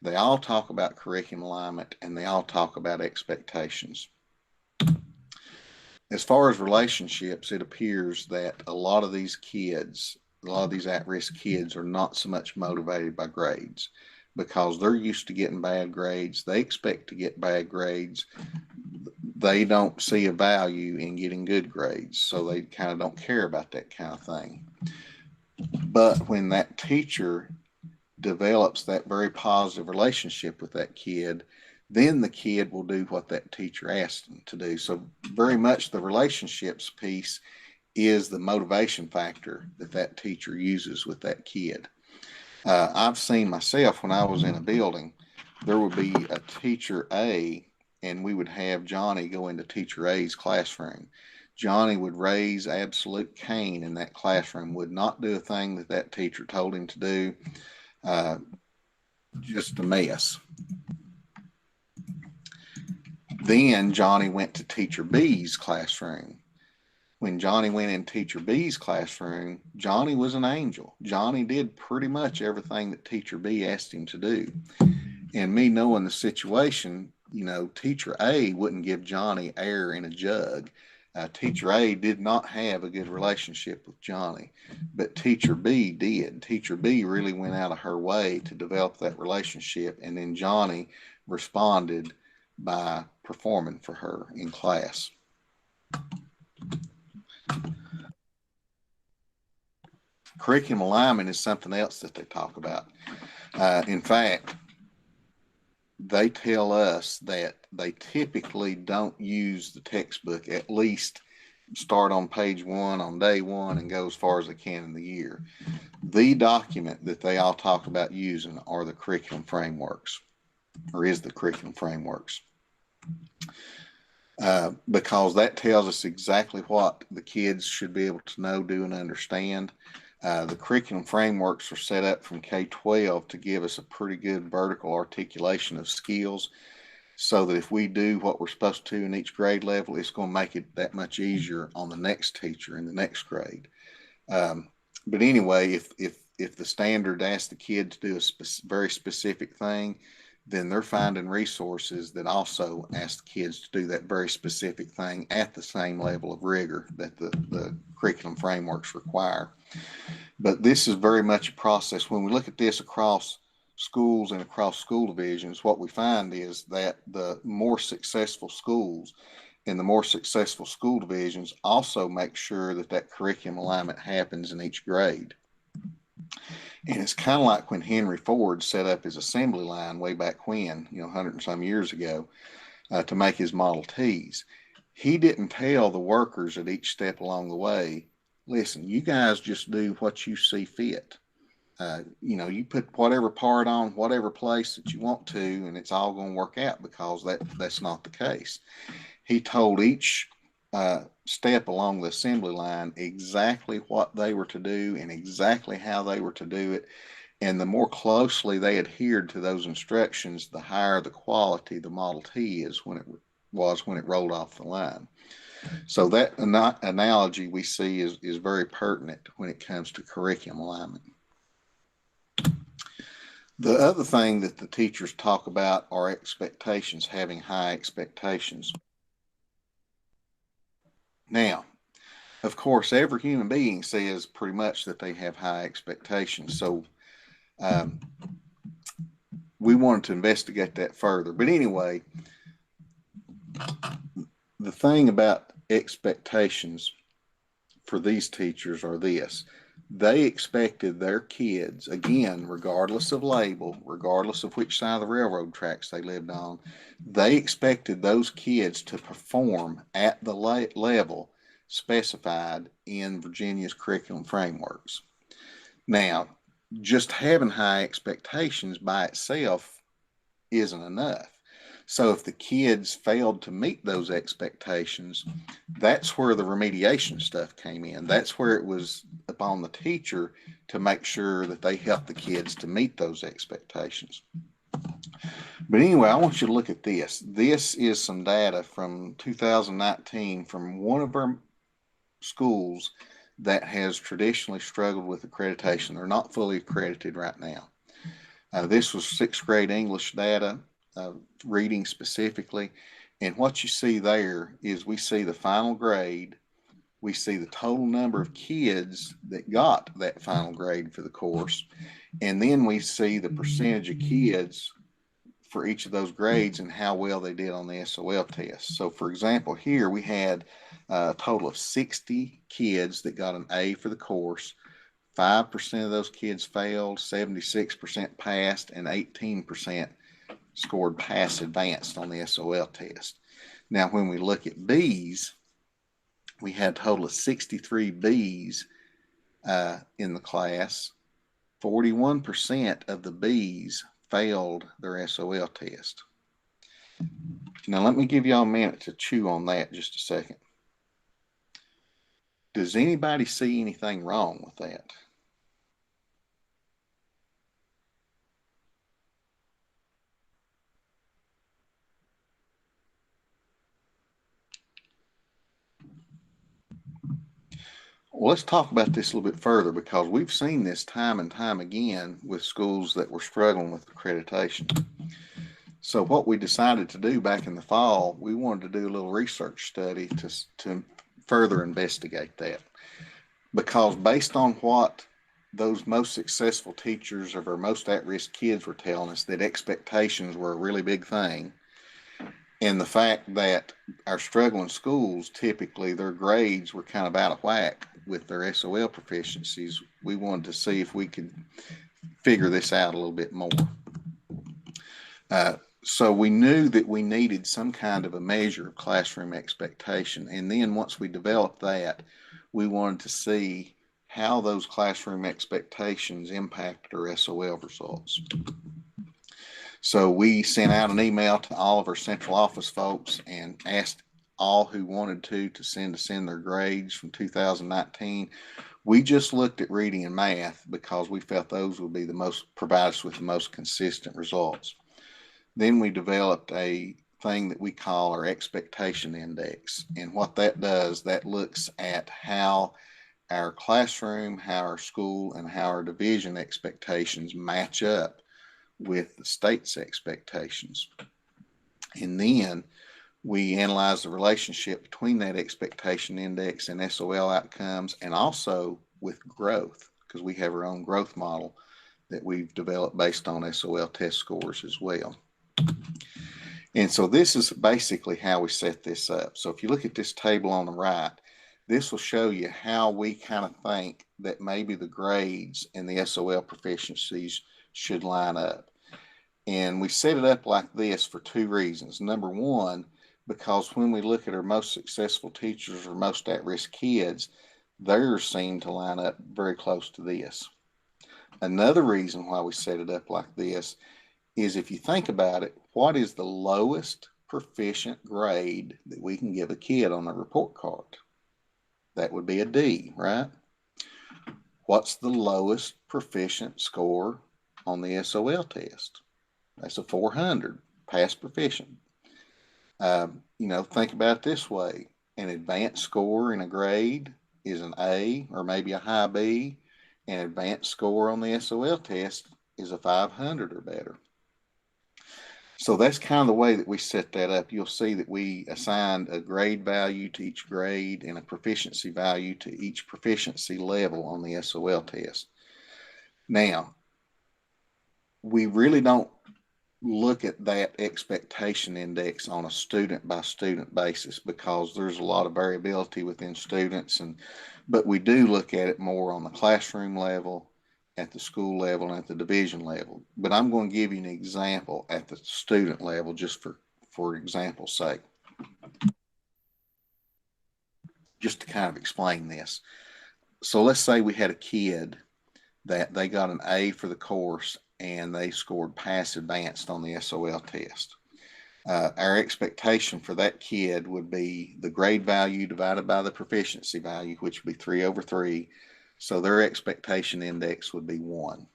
they all talk about curriculum alignment, and they all talk about expectations. As far as relationships, it appears that a lot of these at-risk kids are not so much motivated by grades because they're used to getting bad grades. They expect to get bad grades. They don't see a value in getting good grades, so they kind of don't care about that kind of thing. But when that teacher develops that very positive relationship with that kid, then the kid will do what that teacher asked them to do. So very much the relationships piece is the motivation factor that teacher uses with that kid. I've seen myself when I was in a building, there would be a teacher A, and we would have Johnny go into teacher A's classroom. Johnny would raise absolute Cain in that classroom, would not do a thing that teacher told him to do. Just a mess. Then Johnny went to teacher B's classroom. When Johnny went in teacher B's classroom, Johnny was an angel. Johnny did pretty much everything that teacher B asked him to do. And me knowing the situation, teacher A wouldn't give Johnny air in a jug. Teacher A did not have a good relationship with Johnny, but teacher B did. Teacher B really went out of her way to develop that relationship, and then Johnny responded by performing for her in class. Curriculum alignment is something else that they talk about. In fact, they tell us that they typically don't use the textbook, at least start on page 1 on day 1 and go as far as they can in the year. The document that they all talk about using are the curriculum frameworks, or is the curriculum frameworks. Because that tells us exactly what the kids should be able to know, do, and understand. The curriculum frameworks are set up from K-12 to give us a pretty good vertical articulation of skills, so that if we do what we're supposed to in each grade level, it's going to make it that much easier on the next teacher in the next grade. But anyway, if the standard asks the kid to do a very specific thing, then they're finding resources that also ask the kids to do that very specific thing at the same level of rigor that the curriculum frameworks require. But this is very much a process. When we look at this across schools and across school divisions, what we find is that the more successful schools and the more successful school divisions also make sure that curriculum alignment happens in each grade. And it's kind of like when Henry Ford set up his assembly line way back when, 100 and some years ago, to make his Model Ts. He didn't tell the workers at each step along the way, listen, you guys just do what you see fit. You put whatever part on whatever place that you want to, and it's all going to work out, because that's not the case. He told each step along the assembly line exactly what they were to do and exactly how they were to do it. And the more closely they adhered to those instructions, the higher the quality the Model T is when it rolled off the line. So that analogy we see is very pertinent when it comes to curriculum alignment. The other thing that the teachers talk about are expectations, having high expectations. Now, of course, every human being says pretty much that they have high expectations. So um, we wanted to investigate that further. But anyway, the thing about expectations for these teachers are this: they expected their kids, again, regardless of label, regardless of which side of the railroad tracks they lived on, they expected those kids to perform at the level specified in Virginia's curriculum frameworks. Now, just having high expectations by itself isn't enough. So if the kids failed to meet those expectations, that's where the remediation stuff came in. That's where it was upon the teacher to make sure that they helped the kids to meet those expectations. But anyway, I want you to look at this. This is some data from 2019 from one of our schools that has traditionally struggled with accreditation. They're not fully accredited right now. This was sixth grade English data, reading specifically. And what you see there is we see the final grade, we see the total number of kids that got that final grade for the course, and then we see the percentage of kids for each of those grades and how well they did on the SOL test. So, for example, here we had a total of 60 kids that got an A for the course. 5% of those kids failed, 76% passed, and 18% scored pass advanced on the SOL test. Now, when we look at B's, we had a total of 63 B's in the class. 41% of the B's failed their SOL test. Now, let me give y'all a minute to chew on that just a second. Does anybody see anything wrong with that? Well, let's talk about this a little bit further because we've seen this time and time again with schools that were struggling with accreditation. So what we decided to do back in the fall, we wanted to do a little research study to further investigate that. Because based on what those most successful teachers of our most at-risk kids were telling us, that expectations were a really big thing, and the fact that our struggling schools, typically their grades were kind of out of whack with their SOL proficiencies, we wanted to see if we could figure this out a little bit more. So we knew that we needed some kind of a measure of classroom expectation. And then once we developed that, we wanted to see how those classroom expectations impacted our SOL results. So we sent out an email to all of our central office folks and asked all who wanted to send their grades from 2019. We just looked at reading and math because we felt those would be provide us with the most consistent results. Then we developed a thing that we call our expectation index. And what that does, that looks at how our classroom, how our school, and how our division expectations match up with the state's expectations. And then we analyze the relationship between that expectation index and SOL outcomes, and also with growth, because we have our own growth model that we've developed based on SOL test scores as well. And so this is basically how we set this up. So if you look at this table on the right, this will show you how we kind of think that maybe the grades and the SOL proficiencies should line up. And we set it up like this for two reasons. Number one, because when we look at our most successful teachers or most at-risk kids, theirs seem to line up very close to this. Another reason why we set it up like this is, if you think about it, what is the lowest proficient grade that we can give a kid on a report card? That would be a D, right? What's the lowest proficient score on the SOL test? That's a 400, pass proficient. Think about it this way. An advanced score in a grade is an A or maybe a high B. An advanced score on the SOL test is a 500 or better. So that's kind of the way that we set that up. You'll see that we assigned a grade value to each grade and a proficiency value to each proficiency level on the SOL test. Now, we really don't look at that expectation index on a student by student basis because there's a lot of variability within students, but we do look at it more on the classroom level, at the school level, and at the division level. But I'm going to give you an example at the student level just for example's sake, just to kind of explain this. So let's say we had a kid that they got an A for the course and they scored pass advanced on the SOL test. Our expectation for that kid would be the grade value divided by the proficiency value, which would be 3/3. So their expectation index would be 1.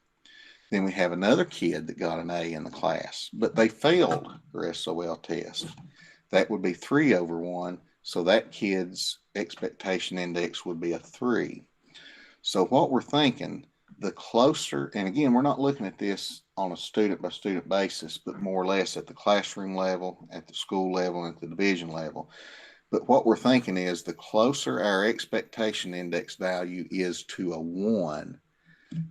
Then we have another kid that got an A in the class, but they failed their SOL test. That would be 3/1. So that kid's expectation index would be a 3. So what we're thinking, the closer, and again, we're not looking at this on a student by student basis, but more or less at the classroom level, at the school level, and at the division level. But what we're thinking is the closer our expectation index value is to a 1,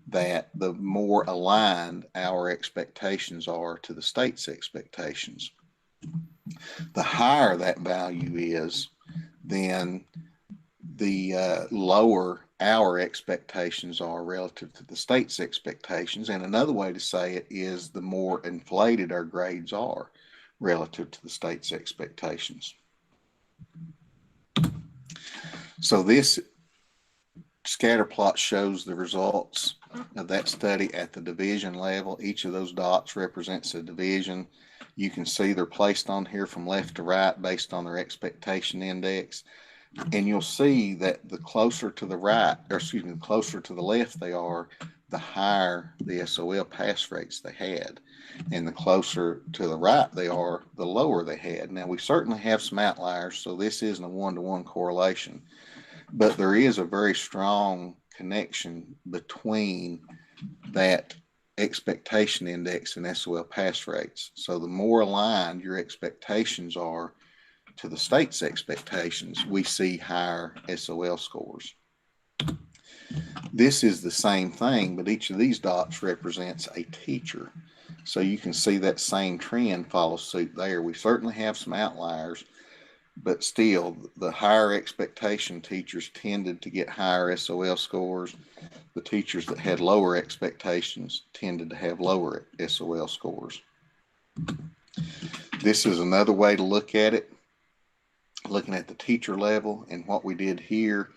that the more aligned our expectations are to the state's expectations. The higher that value is, then the lower our expectations are relative to the state's expectations. And another way to say it is the more inflated our grades are relative to the state's expectations. So this scatter plot shows the results of that study at the division level. Each of those dots represents a division. You can see they're placed on here from left to right based on their expectation index. And you'll see that the closer to the right, or excuse me, the closer to the left they are, the higher the SOL pass rates they had. And the closer to the right they are, the lower they had. Now, we certainly have some outliers, so this isn't a one-to-one correlation. But there is a very strong connection between that expectation index and SOL pass rates. So the more aligned your expectations are to the state's expectations, we see higher SOL scores. This is the same thing, but each of these dots represents a teacher. So you can see that same trend follow suit there. We certainly have some outliers, but still the higher expectation teachers tended to get higher SOL scores. The teachers that had lower expectations tended to have lower SOL scores. This is another way to look at it, looking at the teacher level. And what we did here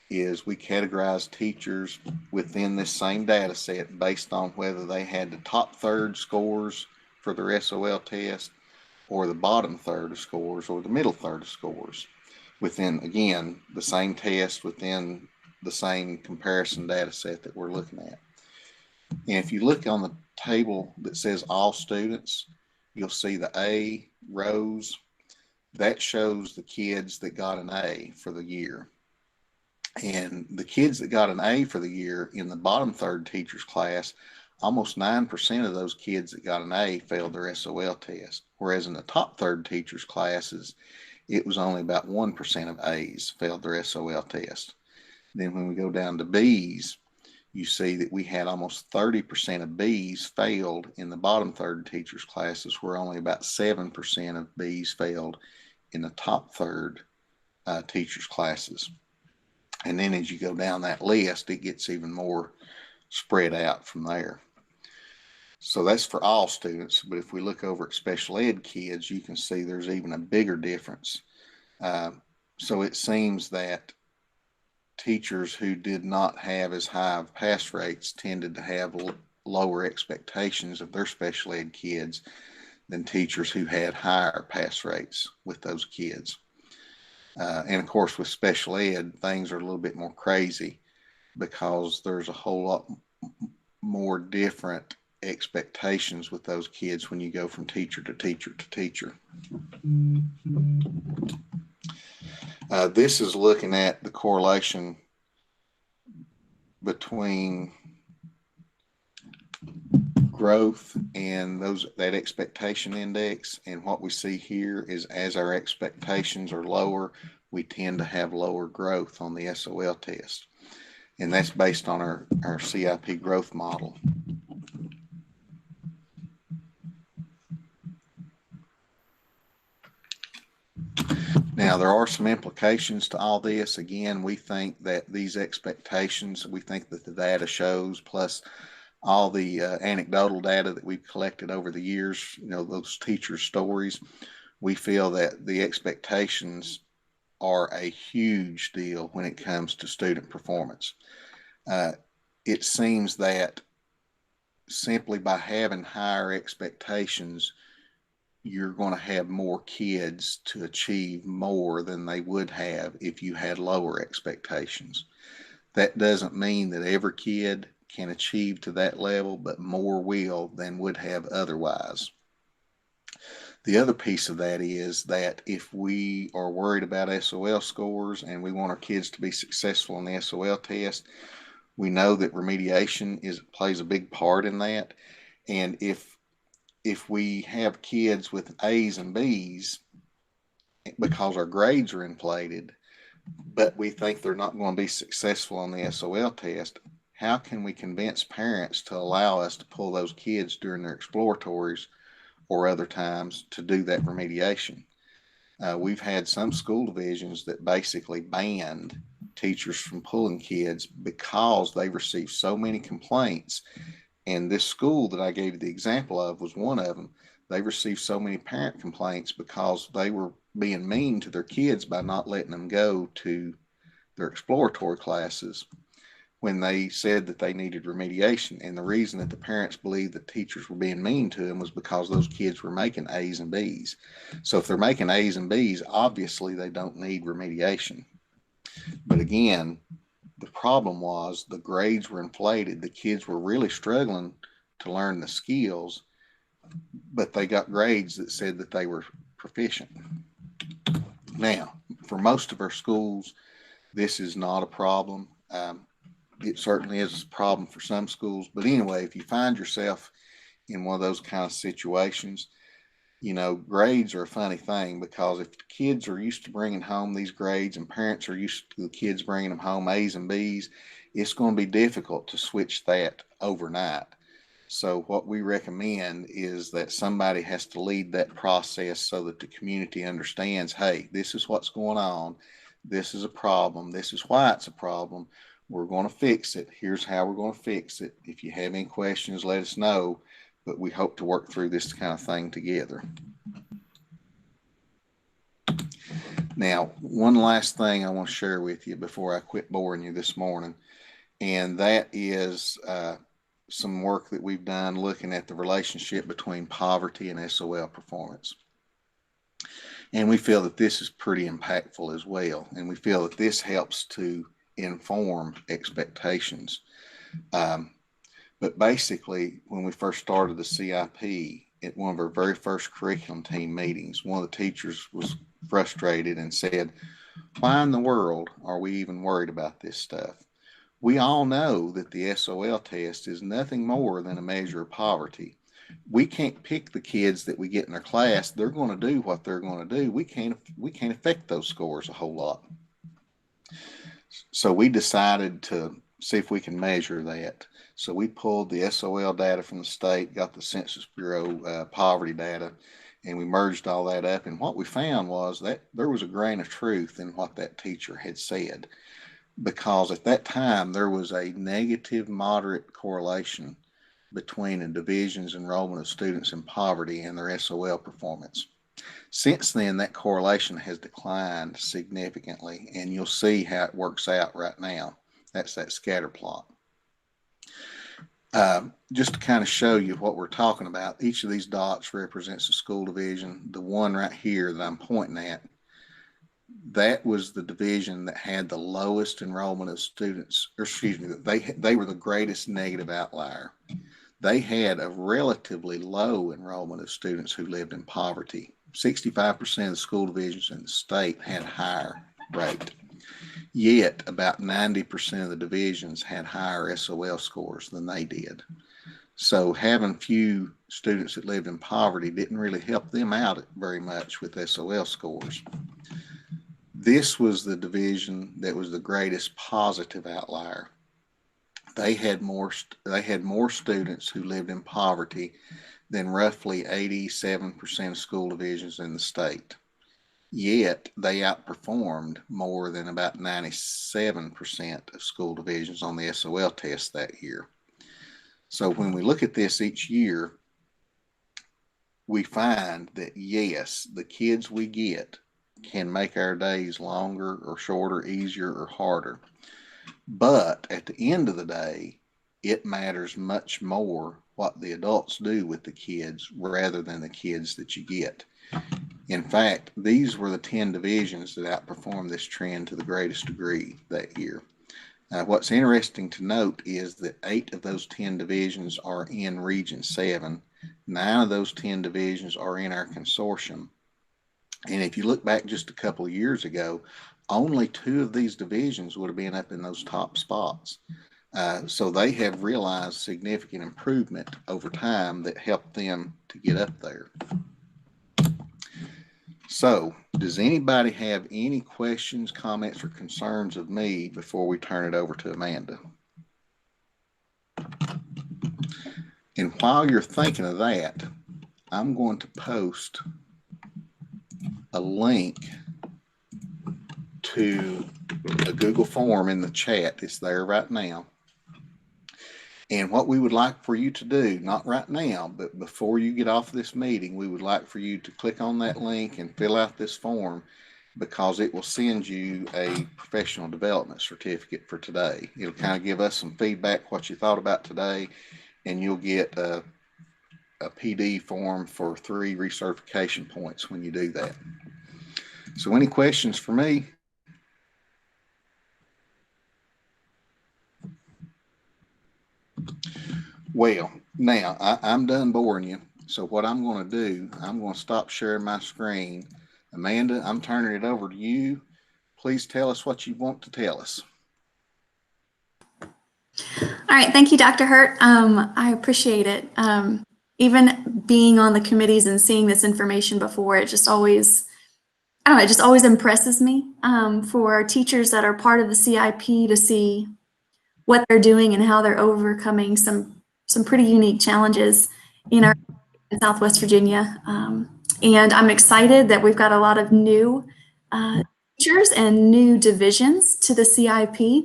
is we categorized teachers within this same data set based on whether they had the top third scores for their SOL test or the bottom third of scores or the middle third of scores within, again, the same test within the same comparison data set that we're looking at. And if you look on the table that says all students, you'll see the A rows. That shows the kids that got an A for the year. And the kids that got an A for the year in the bottom third teachers class, almost 9% of those kids that got an A failed their SOL test. Whereas in the top third teachers classes, it was only about 1% of A's failed their SOL test. Then when we go down to B's, you see that we had almost 30% of B's failed in the bottom third teachers classes, where only about 7% of B's failed in the top third teachers classes. And then as you go down that list, it gets even more spread out from there. So that's for all students. But if we look over at special ed kids, you can see there's even a bigger difference. So it seems that teachers who did not have as high of pass rates tended to have lower expectations of their special ed kids than teachers who had higher pass rates with those kids. And of course, with special ed, things are a little bit more crazy because there's a whole lot more different expectations with those kids when you go from teacher to teacher to teacher. This is looking at the correlation between growth and that expectation index. And what we see here is as our expectations are lower, we tend to have lower growth on the SOL test. And that's based on our CIP growth model. Now, there are some implications to all this. Again, we think that these expectations, we think that the data shows, plus all the anecdotal data that we've collected over the years, those teachers' stories, we feel that the expectations are a huge deal when it comes to student performance. It seems that simply by having higher expectations, you're going to have more kids to achieve more than they would have if you had lower expectations. That doesn't mean that every kid can achieve to that level, but more will than would have otherwise. The other piece of that is that if we are worried about SOL scores and we want our kids to be successful on the SOL test, we know that remediation plays a big part in that. And if we have kids with A's and B's because our grades are inflated, but we think they're not going to be successful on the SOL test, how can we convince parents to allow us to pull those kids during their exploratories or other times to do that remediation? We've had some school divisions that basically banned teachers from pulling kids because they received so many complaints. And this school that I gave you the example of was one of them. They received so many parent complaints because they were being mean to their kids by not letting them go to their exploratory classes when they said that they needed remediation. And the reason that the parents believed that teachers were being mean to them was because those kids were making A's and B's. So if they're making A's and B's, obviously they don't need remediation. But again, the problem was the grades were inflated. The kids were really struggling to learn the skills, but they got grades that said that they were proficient. Now, for most of our schools, this is not a problem. It certainly is a problem for some schools. But anyway, if you find yourself in one of those kind of situations, grades are a funny thing, because if the kids are used to bringing home these grades and parents are used to the kids bringing them home A's and B's, it's going to be difficult to switch that overnight. So what we recommend is that somebody has to lead that process so that the community understands, hey, this is what's going on. This is a problem. This is why it's a problem. We're going to fix it. Here's how we're going to fix it. If you have any questions, let us know. But we hope to work through this kind of thing together. Now, one last thing I want to share with you before I quit boring you this morning, and that is some work that we've done looking at the relationship between poverty and SOL performance. And we feel that this is pretty impactful as well. And we feel that this helps to inform expectations. But basically, when we first started the CIP, at one of our very first curriculum team meetings, one of the teachers was frustrated and said, why in the world are we even worried about this stuff? We all know that the SOL test is nothing more than a measure of poverty. We can't pick the kids that we get in our class. They're going to do what they're going to do. We can't affect those scores a whole lot. So we decided to see if we can measure that. So we pulled the SOL data from the state, got the Census Bureau poverty data, and we merged all that up. And what we found was that there was a grain of truth in what that teacher had said, because at that time there was a negative moderate correlation between a division's enrollment of students in poverty and their SOL performance. Since then, that correlation has declined significantly, and you'll see how it works out right now. That's that scatter plot. Just to kind of show you what we're talking about, each of these dots represents a school division. The one right here that I'm pointing at, that was the division that had the lowest enrollment of students, or excuse me, they were the greatest negative outlier. They had a relatively low enrollment of students who lived in poverty. 65% of the school divisions in the state had a higher rate. Yet about 90% of the divisions had higher SOL scores than they did. So having few students that lived in poverty didn't really help them out very much with SOL scores. This was the division that was the greatest positive outlier. They had more students who lived in poverty than roughly 87% of school divisions in the state. Yet they outperformed more than about 97% of school divisions on the SOL test that year. So when we look at this each year, we find that yes, the kids we get can make our days longer or shorter, easier or harder. But at the end of the day, it matters much more what the adults do with the kids rather than the kids that you get. In fact, these were the 10 divisions that outperformed this trend to the greatest degree that year. What's interesting to note is that 8 of those 10 divisions are in Region 7. 9 of those 10 divisions are in our consortium. And if you look back just a couple of years ago, only 2 of these divisions would have been up in those top spots. So they have realized significant improvement over time that helped them to get up there. So, does anybody have any questions, comments, or concerns of me before we turn it over to Amanda? And while you're thinking of that, I'm going to post a link to a Google form in the chat. It's there right now. And what we would like for you to do, not right now, but before you get off this meeting, we would like for you to click on that link and fill out this form, because it will send you a professional development certificate for today. It'll kind of give us some feedback, what you thought about today, and you'll get a PD form for 3 recertification points when you do that. So any questions for me? Well, now I'm done boring you. So what I'm going to do, I'm going to stop sharing my screen. Amanda, I'm turning it over to you. Please tell us what you want to tell us. All right, thank you, Dr. Hurt. I appreciate it. Even being on the committees and seeing this information before, it just always, I don't know, it just always impresses me for teachers that are part of the CIP to see what they're doing and how they're overcoming some pretty unique challenges in our in Southwest Virginia. And I'm excited that we've got a lot of new teachers and new divisions to the CIP,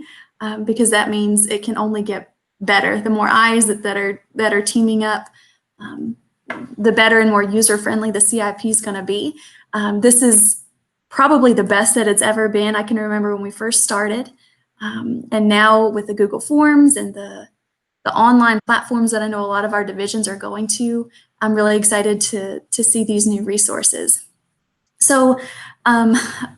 because that means it can only get better. The more eyes that are teaming up, the better and more user-friendly the CIP is going to be. This is probably the best that it's ever been. I can remember when we first started, and now with the Google Forms and the online platforms that I know a lot of our divisions are going to, I'm really excited to see these new resources. So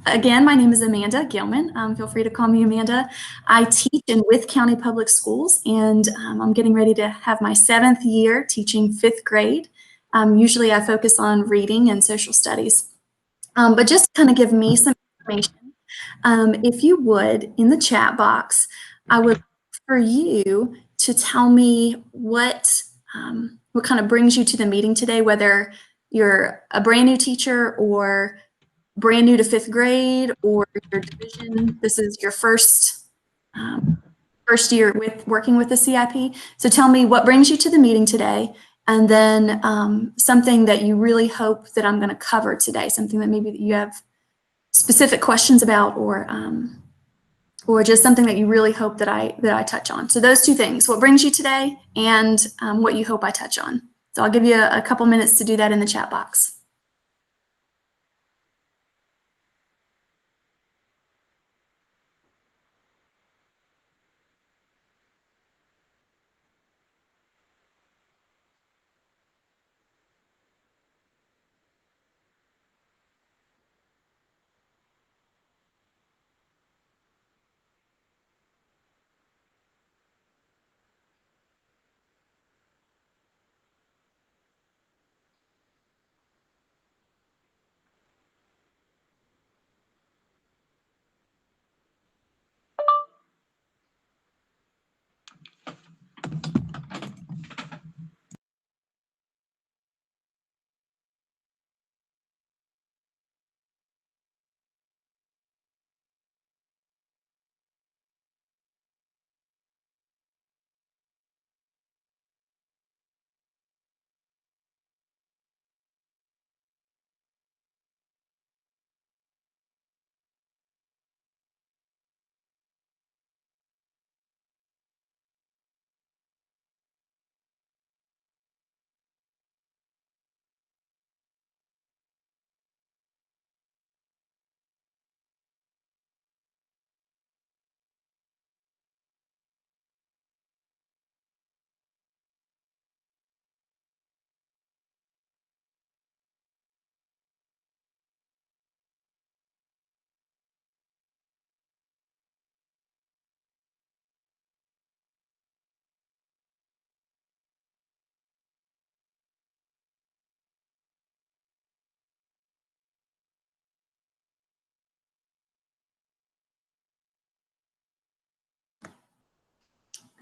again, my name is Amanda Gilman. Feel free to call me Amanda. I teach in Wythe County Public Schools, and I'm getting ready to have my 7th year teaching 5th grade. Usually I focus on reading and social studies. But just to kind of give me some information, if you would, in the chat box, I would like for you to tell me what kind of brings you to the meeting today, whether you're a brand new teacher or brand new to 5th grade, or your division, this is your first year with working with the CIP. So tell me what brings you to the meeting today, and then something that you really hope that I'm going to cover today, something that maybe that you have specific questions about, or just something that you really hope that I touch on. So those 2 things: what brings you today, and what you hope I touch on. So I'll give you a couple minutes to do that in the chat box.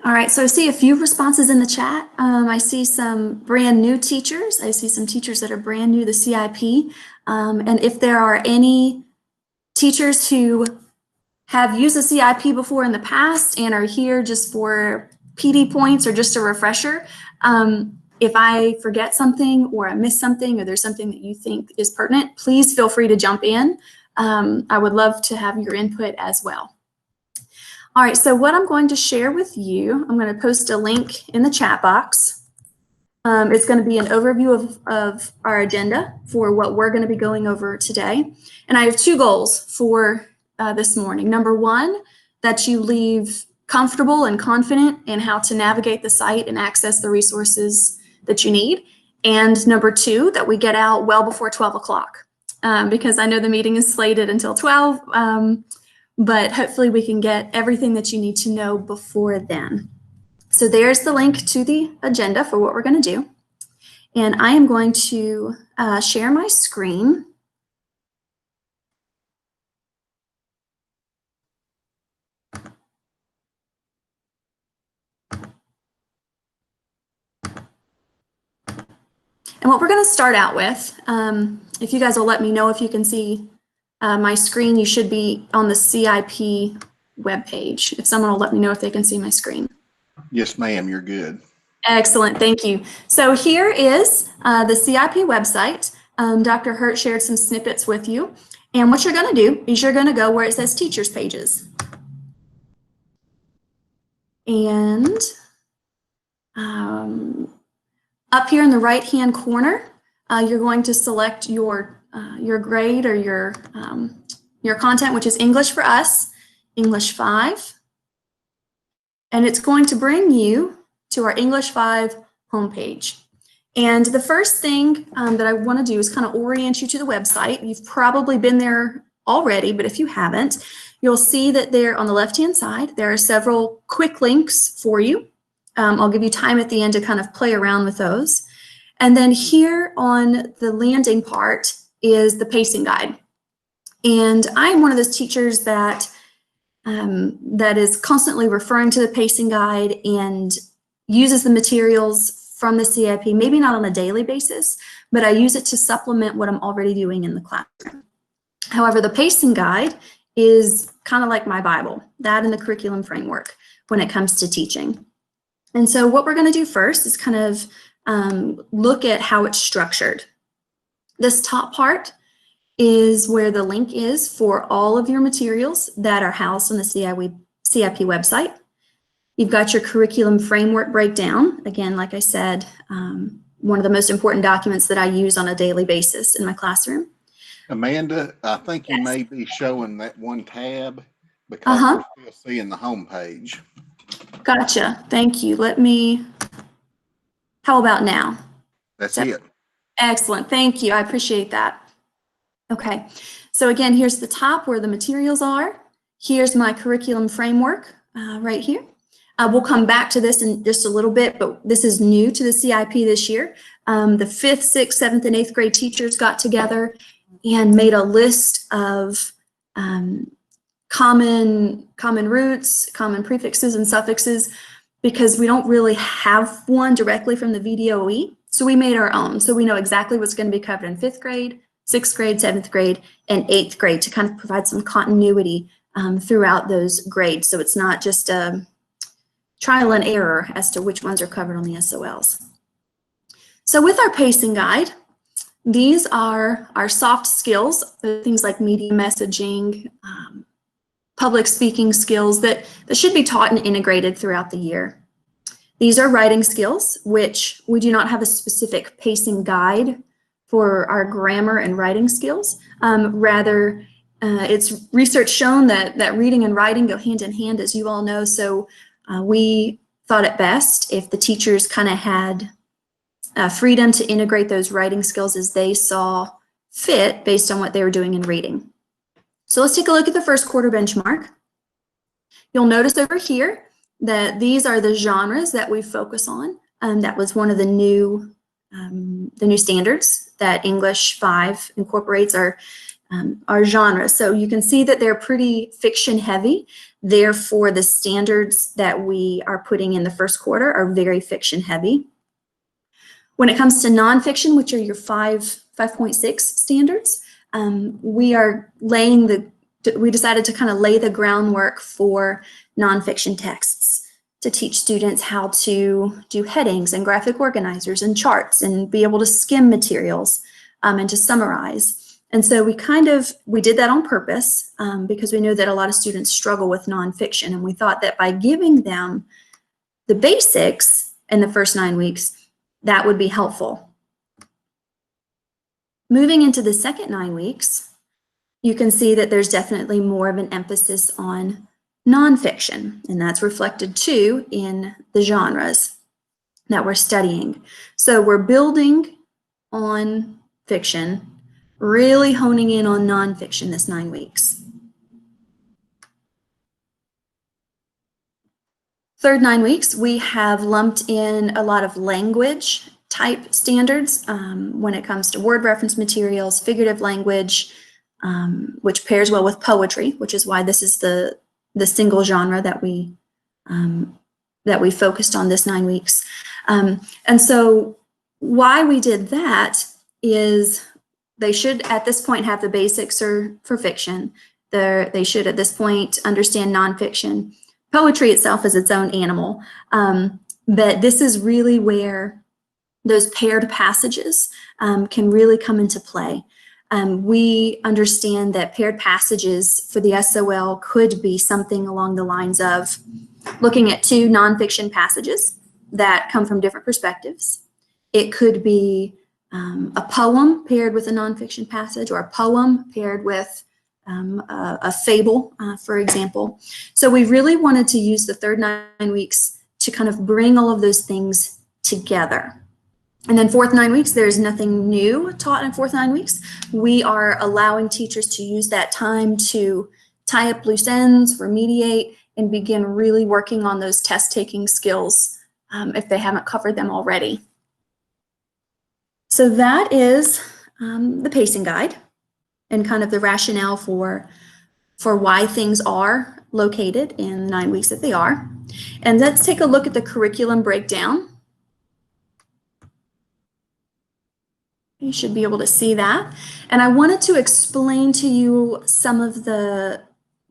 All right, so I see a few responses in the chat. I see some brand new teachers. I see some teachers that are brand new to CIP. And if there are any teachers who have used the CIP before in the past and are here just for PD points or just a refresher, if I forget something or I miss something or there's something that you think is pertinent, please feel free to jump in. I would love to have your input as well. All right, so what I'm going to share with you, I'm going to post a link in the chat box. It's going to be an overview of our agenda for what we're going to be going over today. And I have two goals for this morning. Number one, that you leave comfortable and confident in how to navigate the site and access the resources that you need. And number two, that we get out well before 12 o'clock because I know the meeting is slated until 12. But hopefully we can get everything that you need to know before then. So there's the link to the agenda for what we're going to do. And I am going to share my screen. And what we're going to start out with, if you guys will let me know if you can see my screen, you should be on the CIP webpage. If someone will let me know if they can see my screen. Yes, ma'am, you're good. Excellent, thank you. So here is the CIP website. Dr. Hurt shared some snippets with you. And what you're going to do is you're going to go where it says Teachers Pages. And up here in the right-hand corner, you're going to select your grade or your content, which is English for us, English 5. And it's going to bring you to our English 5 homepage. And the first thing that I want to do is kind of orient you to the website. You've probably been there already, but if you haven't, you'll see that there on the left-hand side, there are several quick links for you. I'll give you time at the end to kind of play around with those. And then here on the landing part is the pacing guide. And I'm one of those teachers that is constantly referring to the pacing guide and uses the materials from the CIP, maybe not on a daily basis, but I use it to supplement what I'm already doing in the classroom. However, the pacing guide is kind of like my Bible, that and the curriculum framework when it comes to teaching. And so what we're going to do first is kind of look at how it's structured. This top part is where the link is for all of your materials that are housed on the CIP website. You've got your curriculum framework breakdown. Again, like I said, one of the most important documents that I use on a daily basis in my classroom. Amanda, I think you may be showing that one tab because we're still seeing the home page. Gotcha. Thank you. How about now? That's it. Excellent. Thank you. I appreciate that. Okay. So again, here's the top where the materials are. Here's my curriculum framework right here. We'll come back to this in just a little bit, but this is new to the CIP this year. The 5th, 6th, 7th, and 8th grade teachers got together and made a list of common roots, common prefixes and suffixes, because we don't really have one directly from the VDOE. So we made our own. So we know exactly what's going to be covered in 5th grade, 6th grade, 7th grade, and 8th grade to kind of provide some continuity throughout those grades. So it's not just a trial and error as to which ones are covered on the SOLs. So with our pacing guide, these are our soft skills, things like media messaging, public speaking skills that should be taught and integrated throughout the year. These are writing skills, which we do not have a specific pacing guide for our grammar and writing skills. Rather, it's research shown that reading and writing go hand in hand, as you all know. So we thought it best if the teachers kind of had freedom to integrate those writing skills as they saw fit based on what they were doing in reading. So let's take a look at the first quarter benchmark. You'll notice over here that these are the genres that we focus on. That was one of the new standards that English 5 incorporates our genres. So you can see that they're pretty fiction heavy. Therefore, the standards that we are putting in the first quarter are very fiction heavy. When it comes to nonfiction, which are your 5.6 standards, we decided to kind of lay the groundwork for nonfiction texts to teach students how to do headings and graphic organizers and charts and be able to skim materials and to summarize. And so we did that on purpose because we know that a lot of students struggle with nonfiction, and we thought that by giving them the basics in the first 9 weeks, that would be helpful. Moving into the second 9 weeks, you can see that there's definitely more of an emphasis on nonfiction, and that's reflected too in the genres that we're studying. So we're building on fiction, really honing in on nonfiction this 9 weeks. Third 9 weeks, we have lumped in a lot of language type standards when it comes to word reference materials, figurative language, which pairs well with poetry, which is why this is the single genre that we focused on this 9 weeks. And so why we did that is they should at this point have the basics for fiction. They should at this point understand nonfiction. Poetry itself is its own animal, but this is really where those paired passages can really come into play. We understand that paired passages for the SOL could be something along the lines of looking at 2 nonfiction passages that come from different perspectives. It could be a poem paired with a nonfiction passage, or a poem paired with a fable, for example. So we really wanted to use the third 9 weeks to kind of bring all of those things together. And then fourth 9 weeks, there's nothing new taught in fourth 9 weeks. We are allowing teachers to use that time to tie up loose ends, remediate, and begin really working on those test-taking skills if they haven't covered them already. So that is the pacing guide and kind of the rationale for why things are located in 9 weeks that they are. And let's take a look at the curriculum breakdown. You should be able to see that. And I wanted to explain to you some of the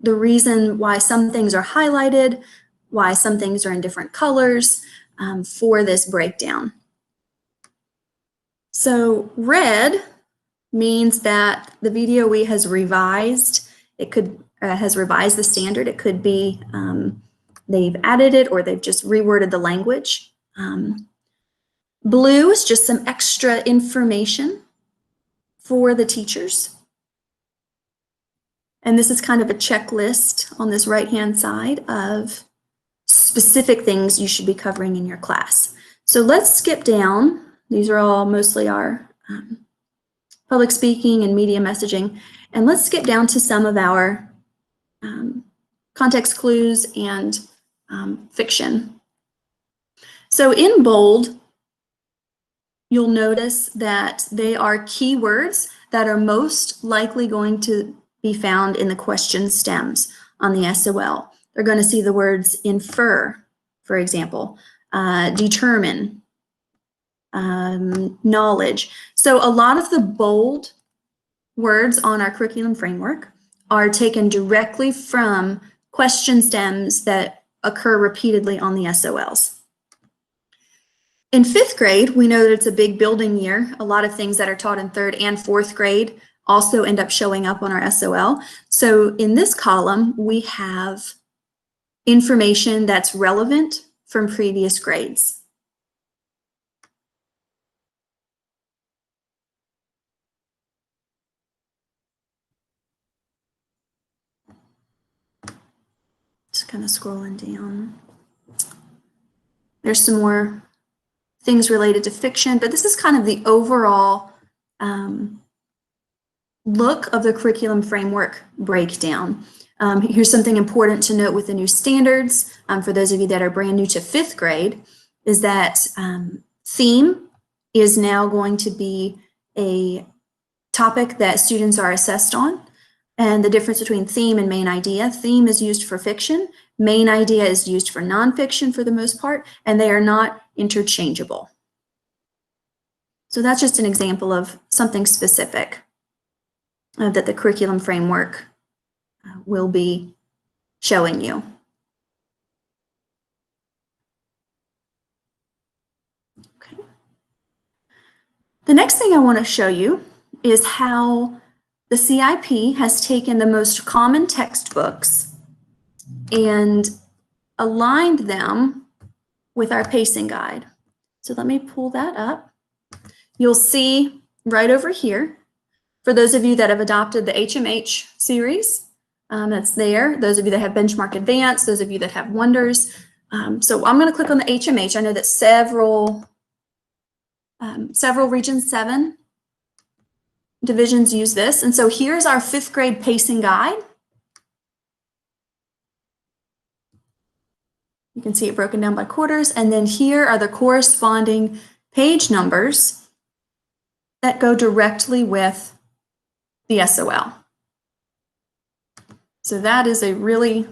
reason why some things are highlighted, why some things are in different colors for this breakdown. So red means that the VDOE has revised. It has revised the standard. It could be they've added it or they've just reworded the language. Blue is just some extra information for the teachers. And this is kind of a checklist on this right-hand side of specific things you should be covering in your class. So let's skip down. These are all mostly our public speaking and media messaging. And let's skip down to some of our context clues and fiction. So in bold, you'll notice that they are keywords that are most likely going to be found in the question stems on the SOL. They're going to see the words infer, for example, determine, knowledge. So a lot of the bold words on our curriculum framework are taken directly from question stems that occur repeatedly on the SOLs. In 5th grade, we know that it's a big building year. A lot of things that are taught in 3rd and 4th grade also end up showing up on our SOL. So in this column, we have information that's relevant from previous grades. Just kind of scrolling down. There's some more things related to fiction, but this is kind of the overall look of the curriculum framework breakdown. Here's something important to note with the new standards for those of you that are brand new to 5th grade, is that theme is now going to be a topic that students are assessed on. and the difference between theme and main idea. Theme is used for fiction. Main idea is used for nonfiction for the most part, and they are not interchangeable. So that's just an example of something specific that the curriculum framework will be showing you. Okay. The next thing I want to show you is how the CIP has taken the most common textbooks and aligned them with our pacing guide. So let me pull that up. You'll see right over here, for those of you that have adopted the HMH series, that's there. Those of you that have Benchmark Advanced, those of you that have Wonders. So I'm going to click on the HMH. I know that several Region 7 divisions use this. And so here's our 5th grade pacing guide. You can see it broken down by quarters. And then here are the corresponding page numbers that go directly with the SOL. So that is a really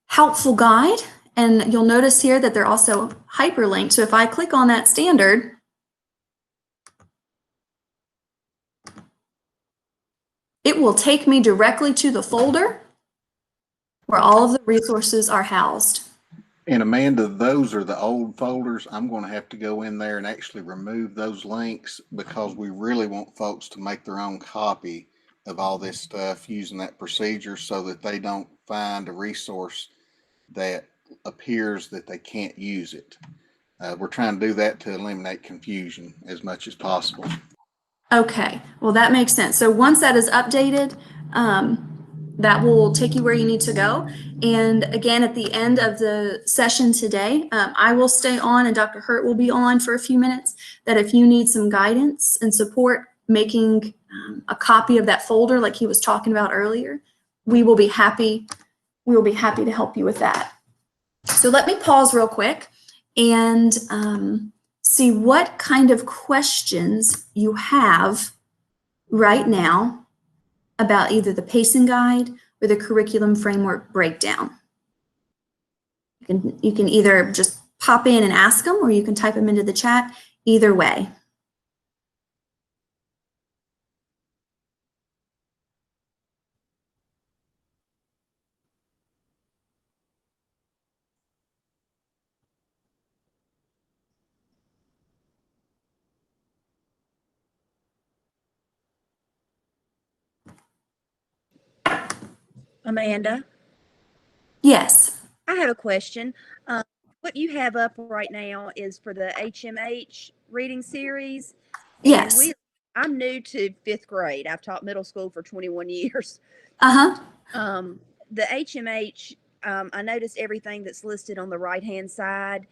helpful guide. And you'll notice here that they're also hyperlinked. So if I click on that standard, it will take me directly to the folder where all of the resources are housed. And Amanda, those are the old folders. I'm going to have to go in there and actually remove those links because we really want folks to make their own copy of all this stuff using that procedure so that they don't find a resource that appears that they can't use it. We're trying to do that to eliminate confusion as much as possible. Okay, well, that makes sense. So once that is updated, that will take you where you need to go. And again, at the end of the session today, I will stay on and Dr. Hurt will be on for a few minutes, that if you need some guidance and support making a copy of that folder like he was talking about earlier, we will be happy to help you with that. So let me pause real quick and see what kind of questions you have right now about either the pacing guide or the curriculum framework breakdown. You can either just pop in and ask them, or you can type them into the chat. Either way. Amanda, Yes. I have a question. What you have up right now is for the HMH reading series. And Yes. I'm new to 5th grade. I've taught middle school for 21 years. Uh-huh. The HMH, I noticed everything that's listed on the right-hand side.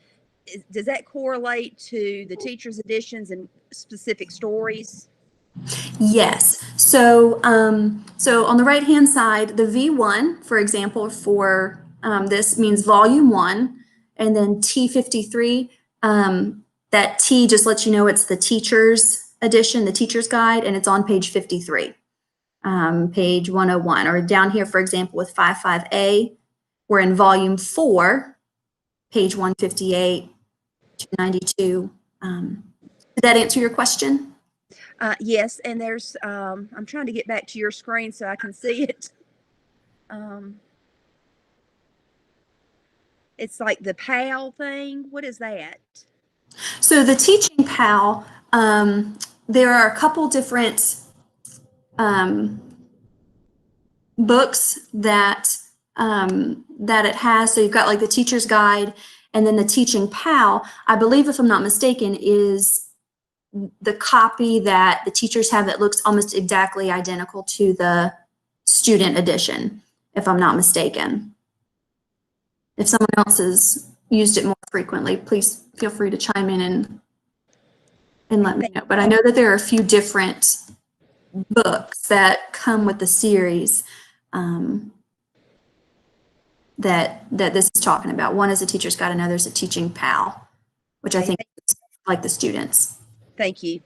Does that correlate to the teacher's editions and specific stories? Yes. So, so on the right-hand side, the V1, for example, for this means volume 1, and then T53, that T just lets you know it's the teacher's edition, the teacher's guide, and it's on page 53, page 101. Or down here, for example, with 55A, we're in volume 4, page 158, 292. Did that answer your question? Yes, and there's, I'm trying to get back to your screen so I can see it. It's like the PAL thing. What is that? So the Teaching Pal, there are a couple different books that that it has. So you've got like the Teacher's Guide, and then the Teaching Pal, I believe, if I'm not mistaken, is the copy that the teachers have that looks almost exactly identical to the student edition, if I'm not mistaken. If someone else has used it more frequently, please feel free to chime in and let me know. But I know that there are a few different books that come with the series that this is talking about. One is a Teacher's Guide, another is a Teaching Pal, which I think is like the students. Thank you.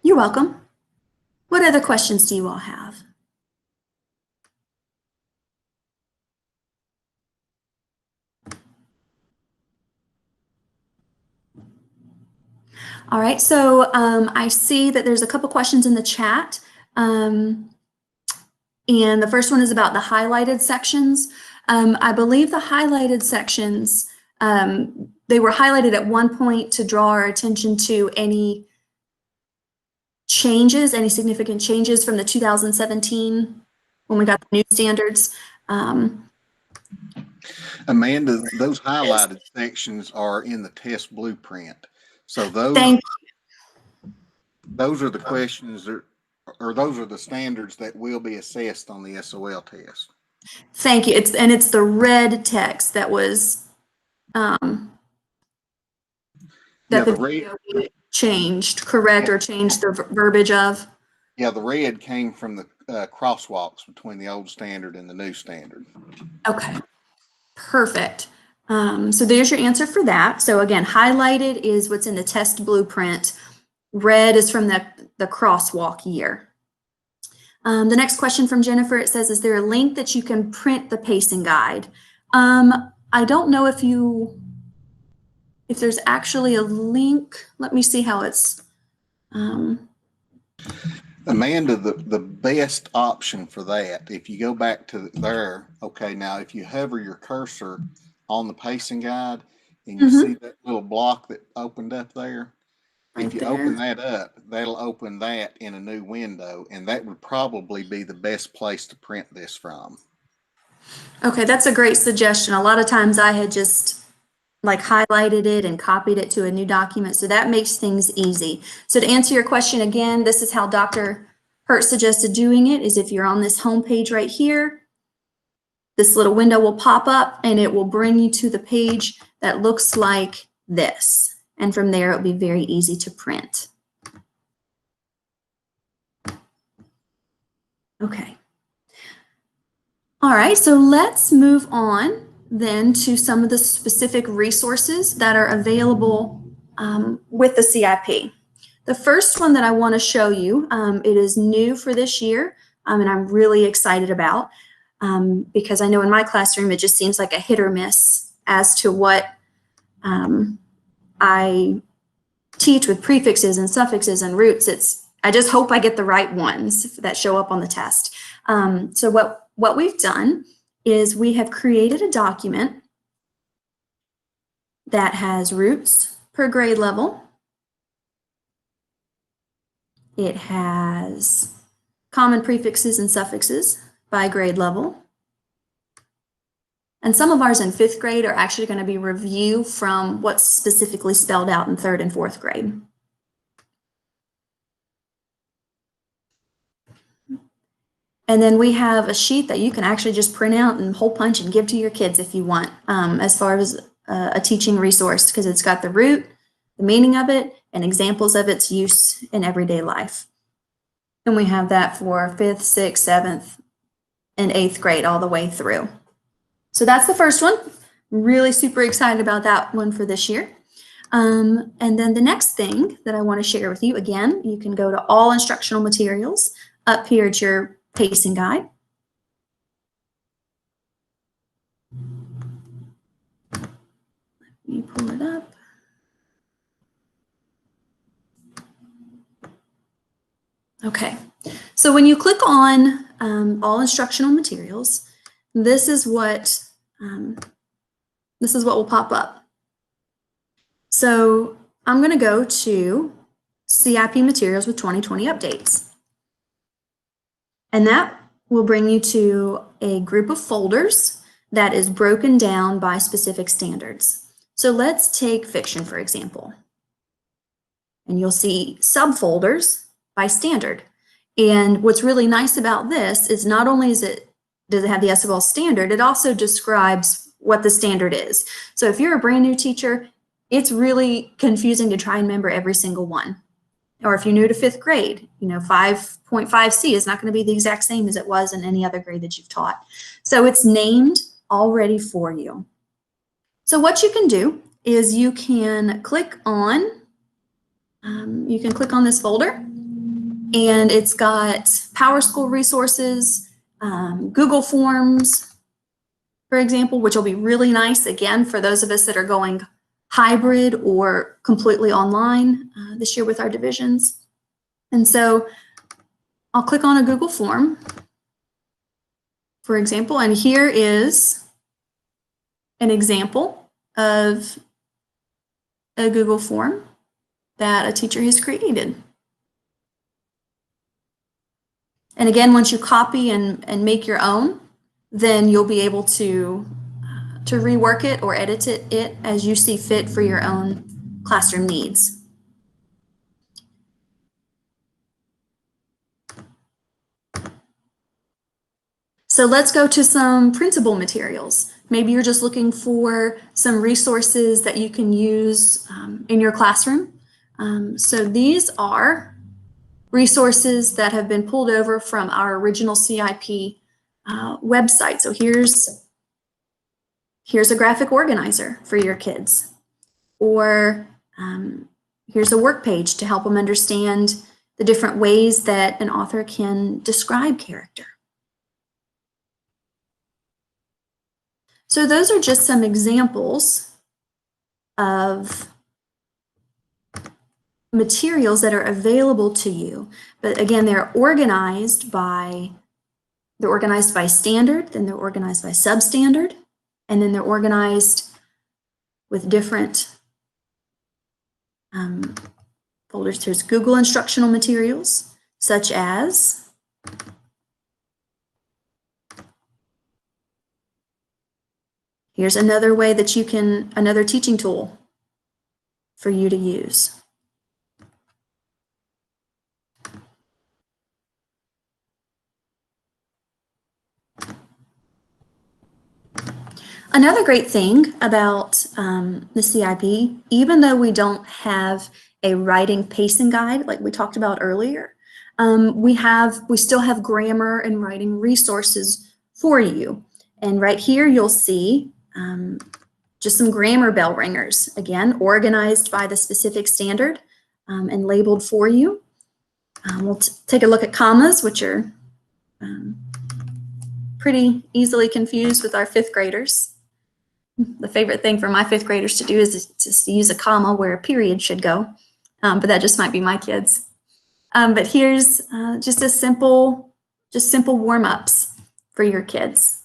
You're welcome. What other questions do you all have? All right, so I see that there's a couple questions in the chat. And the first one is about the highlighted sections. I believe the highlighted sections, they were highlighted at one point to draw our attention to any changes, any significant changes from the 2017 when we got the new standards. Amanda, those highlighted sections are in the test blueprint. So Thank those are the questions that, or those are the standards that will be assessed on the SOL test. Thank you. It's the red text that was that the the red video changed, correct, or changed the verbiage of. Yeah, the red came from the crosswalks between the old standard and the new standard. Okay, perfect. So there's your answer for that. So again, highlighted is what's in the test blueprint. Red is from the crosswalk year. The next question from Jennifer, it says, is there a link that you can print the pacing guide? I don't know if there's actually a link. Let me see how it's. Amanda, the best option for that, if you go back to there, okay, now if you hover your cursor on the pacing guide and you see that little block that opened up there, Right if you there. open that up, that'll open that in a new window, and that would probably be the best place to print this from. Okay, that's a great suggestion. A lot of times I had just like highlighted it and copied it to a new document, so that makes things easy. So to answer your question again, this is how Dr. Hurt suggested doing it, is if you're on this home page right here, this little window will pop up and it will bring you to the page that looks like this. And from there, it'll be very easy to print. Okay. All right, so let's move on then to some of the specific resources that are available with the CIP. The first one that I want to show you, it is new for this year, and I'm really excited about because I know in my classroom it just seems like a hit or miss as to what I teach with prefixes and suffixes and roots. I just hope I get the right ones that show up on the test. So what we've done is we have created a document that has roots per grade level. It has common prefixes and suffixes by grade level. And some of ours in 5th grade are actually going to be review from what's specifically spelled out in 3rd and 4th grade. And then we have a sheet that you can actually just print out and hole punch and give to your kids if you want, as far as a teaching resource, because it's got the root, the meaning of it, and examples of its use in everyday life. And we have that for 5th, 6th, 7th, and 8th grade all the way through. So that's the first one. Really super excited about that one for this year. And then the next thing that I want to share with you, again, you can go to all instructional materials. Up here at your pacing guide. Let me pull it up. Okay, so when you click on all instructional materials, this is what will pop up. So I'm going to go to CIP materials with 2020 updates. And that will bring you to a group of folders that is broken down by specific standards. So let's take fiction, for example. And you'll see subfolders by standard. And what's really nice about this is not only does it have the SOL standard, it also describes what the standard is. So if you're a brand new teacher, it's really confusing to try and remember every single one. Or if you're new to 5th grade, 5.5C is not going to be the exact same as it was in any other grade that you've taught. So it's named already for you. So what you can do is you can click on this folder, and it's got PowerSchool resources, Google Forms, for example, which will be really nice, again, for those of us that are going hybrid or completely online this year with our divisions. And so I'll click on a Google form, for example, and here is an example of a Google form that a teacher has created. And again, once you copy and make your own, then you'll be able to rework it or edit it as you see fit for your own classroom needs. So let's go to some printable materials. Maybe you're just looking for some resources that you can use in your classroom. So these are resources that have been pulled over from our original CIP website. So here's a graphic organizer for your kids, or here's a work page to help them understand the different ways that an author can describe character. So those are just some examples of materials that are available to you. But again, they're organized by standard, then they're organized by substandard, and then they're organized with different folders. There's Google instructional materials, such as here's another way that another teaching tool for you to use. Another great thing about the CIP, even though we don't have a writing pacing guide like we talked about earlier, we still have grammar and writing resources for you. And right here you'll see just some grammar bell ringers, again, organized by the specific standard and labeled for you. We'll take a look at commas, which are pretty easily confused with our fifth graders. The favorite thing for my fifth graders to do is just to use a comma where a period should go, but that just might be my kids. But here's just simple warm-ups for your kids.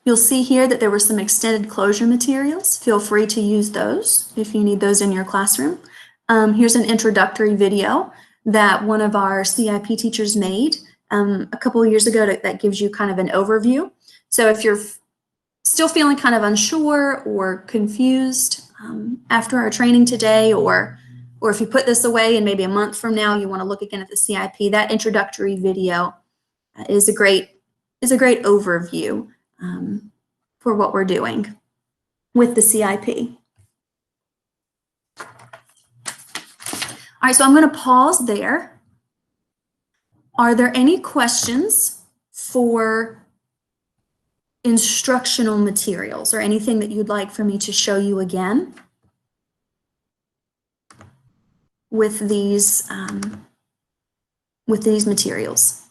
You'll see here that there were some extended closure materials. Feel free to use those if you need those in your classroom. Here's an introductory video that one of our CIP teachers made a couple of years ago that gives you kind of an overview. So if you're still feeling kind of unsure or confused after our training today, or if you put this away and maybe a month from now you want to look again at the CIP, that introductory video is a great overview for what we're doing with the CIP. All right, so I'm going to pause there. Are there any questions for instructional materials or anything that you'd like for me to show you again with these materials?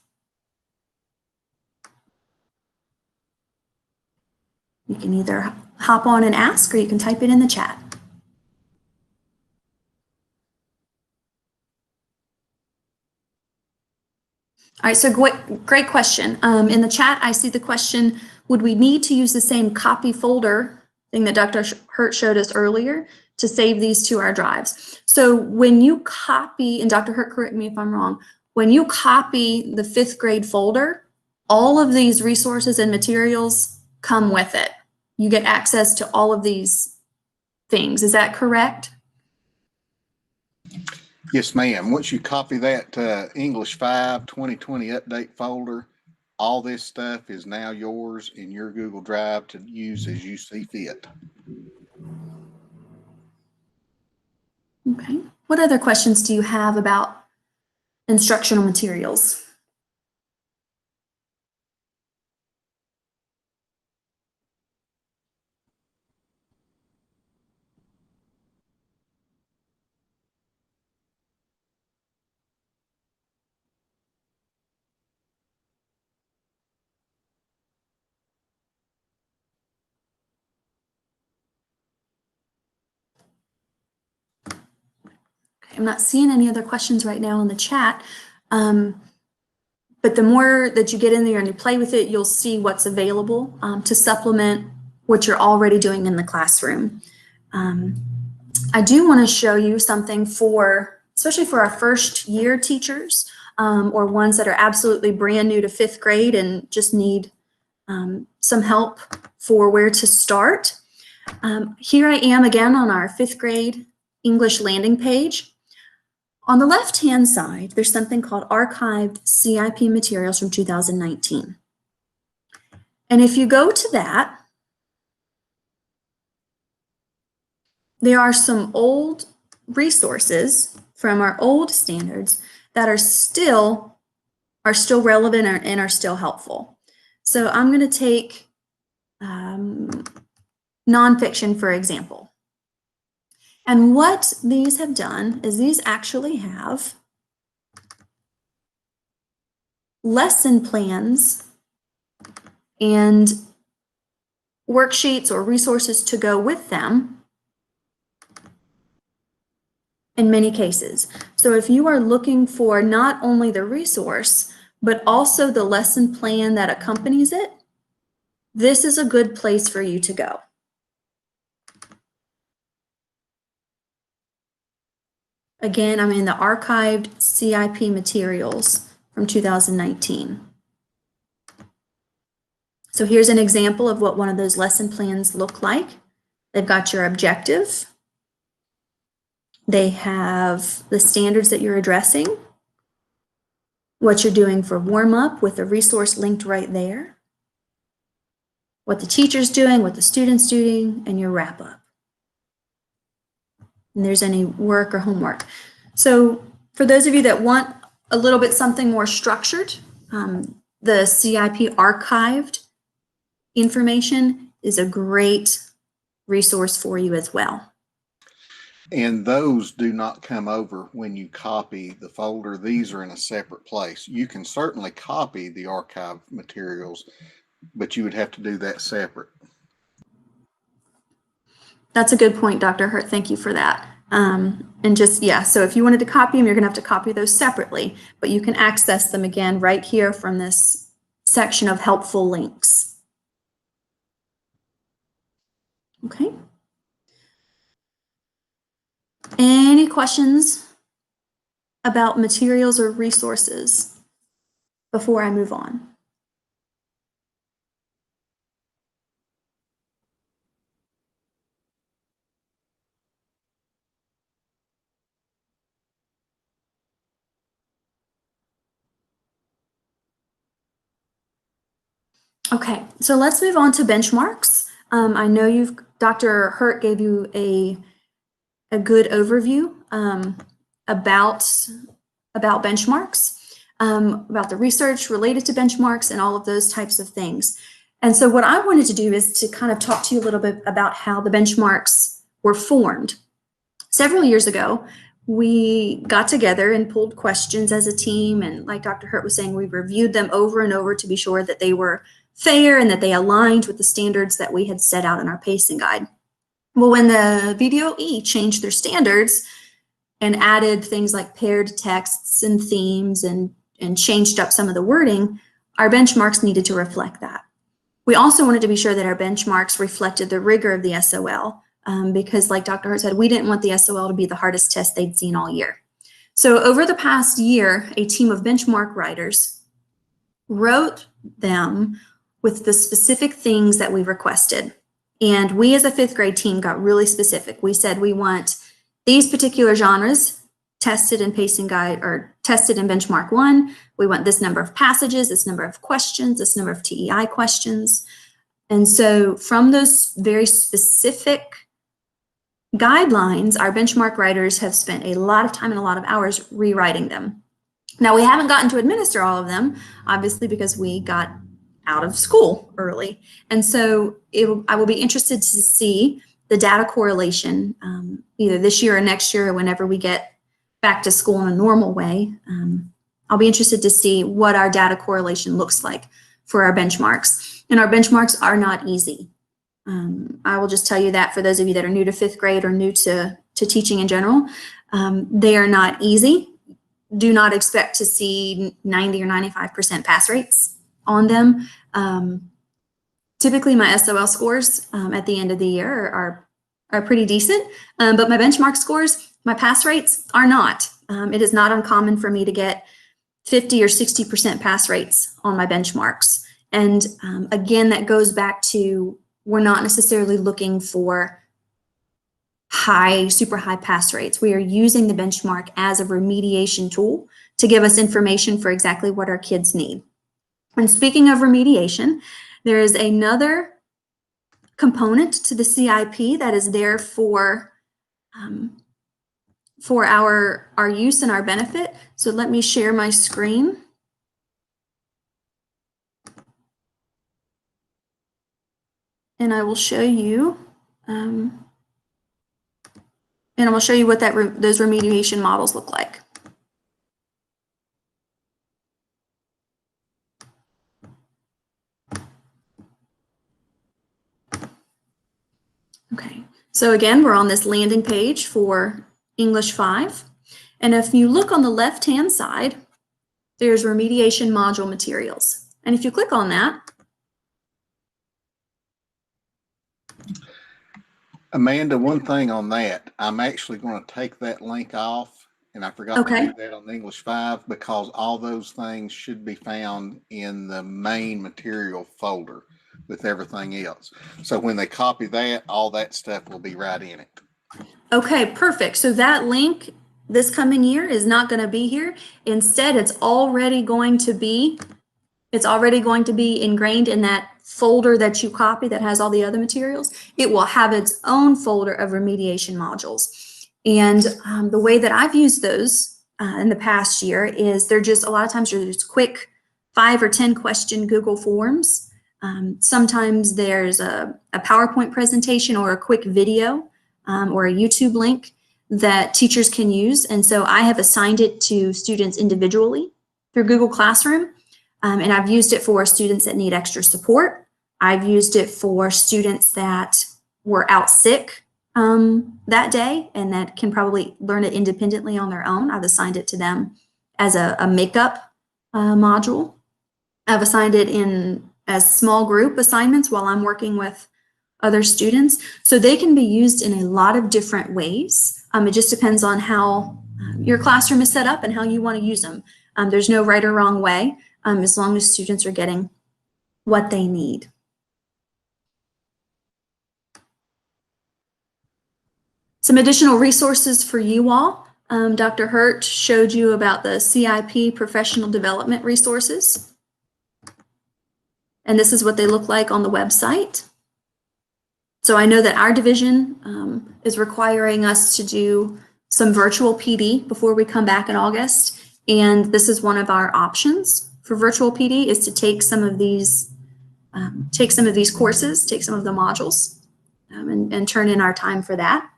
You can either hop on and ask, or you can type it in the chat. All right, so great question. In the chat, I see the question, would we need to use the same copy folder thing that Dr. Hurt showed us earlier to save these to our drives? So when you copy, and Dr. Hurt, correct me if I'm wrong, when you copy the fifth grade folder, all of these resources and materials come with it. You get access to all of these things. Is that correct? Yes, ma'am. Once you copy that English 5 2020 update folder, all this stuff is now yours in your Google Drive to use as you see fit. Okay. What other questions do you have about instructional materials? I'm not seeing any other questions right now in the chat. But the more that you get in there and you play with it, you'll see what's available to supplement what you're already doing in the classroom. I do want to show you something especially for our first year teachers, or ones that are absolutely brand new to 5th grade and just need some help for where to start. Here I am again on our 5th grade English landing page. On the left-hand side, there's something called Archived CIP Materials from 2019. And if you go to that, there are some old resources from our old standards that are still relevant and are still helpful. So I'm going to take nonfiction, for example. And what these have done is these actually have lesson plans and worksheets or resources to go with them in many cases. So if you are looking for not only the resource, but also the lesson plan that accompanies it, this is a good place for you to go. Again, I'm in the archived CIP materials from 2019. So here's an example of what one of those lesson plans look like. They've got your objective. They have the standards that you're addressing, what you're doing for warm-up with a resource linked right there, what the teacher's doing, what the student's doing, and your wrap-up. And there's any work or homework. So for those of you that want a little bit something more structured, the CIP archived information is a great resource for you as well. And those do not come over when you copy the folder. These are in a separate place. You can certainly copy the archive materials, but you would have to do that separate. That's a good point, Dr. Hurt. Thank you for that. And just, yeah, so if you wanted to copy them, you're going to have to copy those separately, but you can access them again right here from this section of helpful links. Okay. Any questions about materials or resources before I move on? Okay, so let's move on to benchmarks. I know Dr. Hurt gave you a good overview about benchmarks, about the research related to benchmarks and all of those types of things. And so what I wanted to do is to kind of talk to you a little bit about how the benchmarks were formed. Several years ago, we got together and pulled questions as a team, and like Dr. Hurt was saying, we reviewed them over and over to be sure that they were fair and that they aligned with the standards that we had set out in our pacing guide. Well, when the VDOE changed their standards and added things like paired texts and themes and changed up some of the wording, our benchmarks needed to reflect that. We also wanted to be sure that our benchmarks reflected the rigor of the SOL, because like Dr. Hurt said, we didn't want the SOL to be the hardest test they'd seen all year. So over the past year, a team of benchmark writers wrote them with the specific things that we requested. And we as a 5th grade team got really specific. We said we want these particular genres tested in pacing guide or tested in benchmark 1. We want this number of passages, this number of questions, this number of TEI questions. And so from those very specific guidelines, our benchmark writers have spent a lot of time and a lot of hours rewriting them. Now, we haven't gotten to administer all of them, obviously, because we got out of school early. And so I will be interested to see the data correlation either this year or next year or whenever we get back to school in a normal way. I'll be interested to see what our data correlation looks like for our benchmarks. And our benchmarks are not easy. I will just tell you that for those of you that are new to 5th grade or new to teaching in general, They are not easy. Do not expect to see 90 or 95% pass rates on them. Typically, my SOL scores at the end of the year are pretty decent, but my benchmark scores, my pass rates are not. It is not uncommon for me to get 50 or 60% pass rates on my benchmarks. And again, that goes back to we're not necessarily looking for super high pass rates. We are using the benchmark as a remediation tool to give us information for exactly what our kids need. And speaking of remediation, there is another component to the CIP that is there for our use and our benefit. So let me share my screen. And I will show you, what those remediation models look like. Okay, so again, we're on this landing page for English 5. And if you look on the left-hand side, there's remediation module materials. And if you click on that, Amanda, one thing on that, I'm actually going to take that link off, and I forgot to do that on English 5 because all those things should be found in the main material folder with everything else. So when they copy that, all that stuff will be right in it. Okay, perfect. So that link this coming year is not going to be here. Instead, it's already going to be ingrained in that folder that you copy that has all the other materials. It will have its own folder of remediation modules. And the way that I've used those in the past year is they're just, a lot of times they're just quick 5 or 10 question Google Forms. Sometimes there's a PowerPoint presentation or a quick video or a YouTube link that teachers can use. And so I have assigned it to students individually through Google Classroom. And I've used it for students that need extra support. I've used it for students that were out sick that day and that can probably learn it independently on their own. I've assigned it to them as a makeup module. I've assigned it in as small group assignments while I'm working with other students. So they can be used in a lot of different ways. It just depends on how your classroom is set up and how you want to use them. There's no right or wrong way, as long as students are getting what they need. Some additional resources for you all. Dr. Hurt showed you about the CIP professional development resources. And this is what they look like on the website. So I know that our division is requiring us to do some virtual PD before we come back in August. And this is one of our options for virtual PD is to take some of these courses, take some of the modules and turn in our time for that.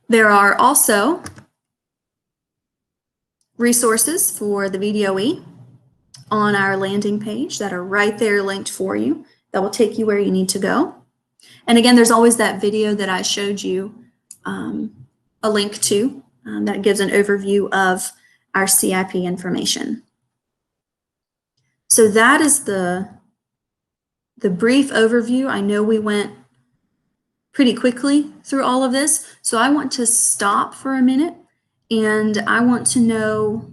There are also resources for the VDOE on our landing page that are right there linked for you that will take you where you need to go. And again, there's always that video that I showed you a link to that gives an overview of our CIP information. So that is the brief overview. I know we went pretty quickly through all of this, so I want to stop for a minute and I want to know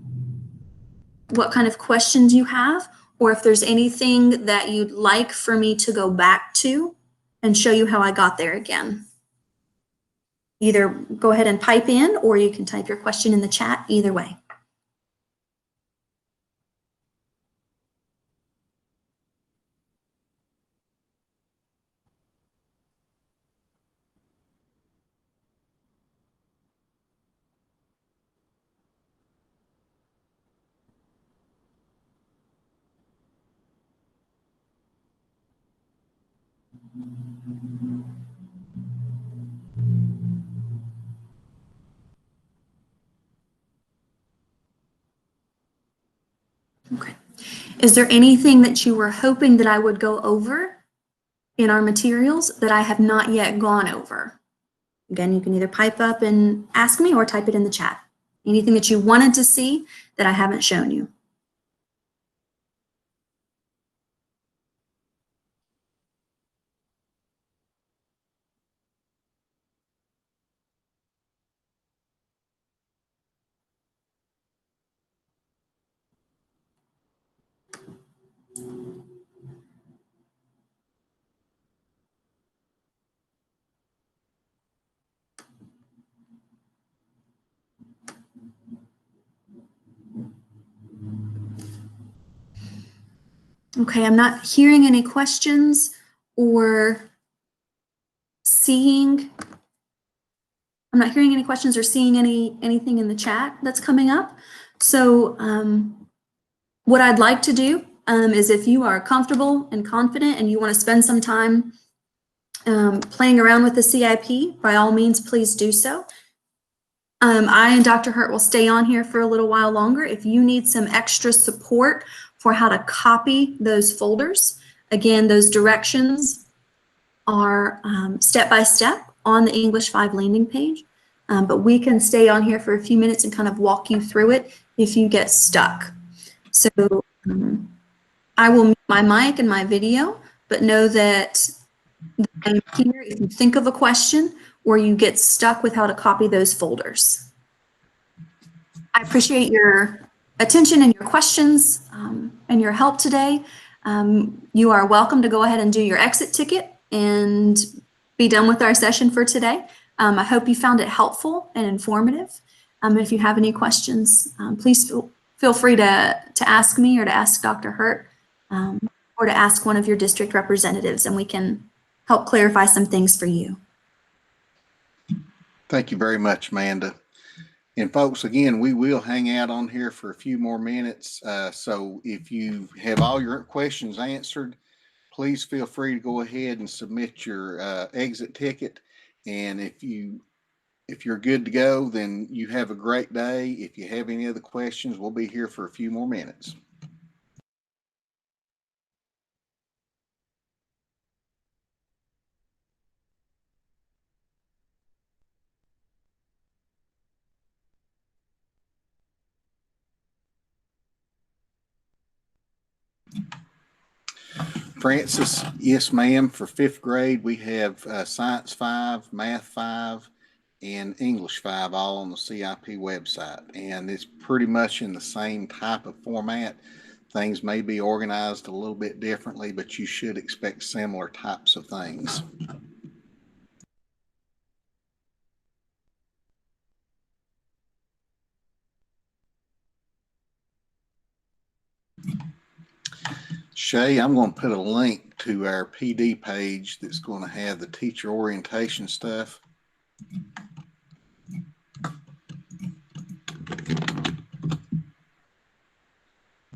what kind of questions you have, or if there's anything that you'd like for me to go back to and show you how I got there again. Either go ahead and pipe in, or you can type your question in the chat, either way. Okay. Is there anything that you were hoping that I would go over in our materials that I have not yet gone over? Again, you can either pipe up and ask me or type it in the chat. Anything that you wanted to see that I haven't shown you. Okay, I'm not hearing any questions or seeing, I'm not hearing any questions or seeing anything in the chat that's coming up. So what I'd like to do is, if you are comfortable and confident and you want to spend some time playing around with the CIP, by all means, please do so. I and Dr. Hurt will stay on here for a little while longer. If you need some extra support for how to copy those folders, again, those directions are step by step on the English 5 landing page. But we can stay on here for a few minutes and kind of walk you through it if you get stuck. So I will mute my mic and my video, but know that I'm here if you think of a question or you get stuck with how to copy those folders. I appreciate your attention and your questions and your help today. You are welcome to go ahead and do your exit ticket and be done with our session for today. I hope you found it helpful and informative. If you have any questions, please feel free to ask me or to ask Dr. Hurt or to ask one of your district representatives, and we can help clarify some things for you. Thank you very much, Amanda. And folks, again, we will hang out on here for a few more minutes. So if you have all your questions answered, please feel free to go ahead and submit your exit ticket. And if you're good to go, then you have a great day. If you have any other questions, we'll be here for a few more minutes. Francis, yes, ma'am. For 5th grade, we have Science 5, Math 5, and English 5 all on the CIP website. And it's pretty much in the same type of format. Things may be organized a little bit differently, but you should expect similar types of things. Shay, I'm going to put a link to our PD page that's going to have the teacher orientation stuff.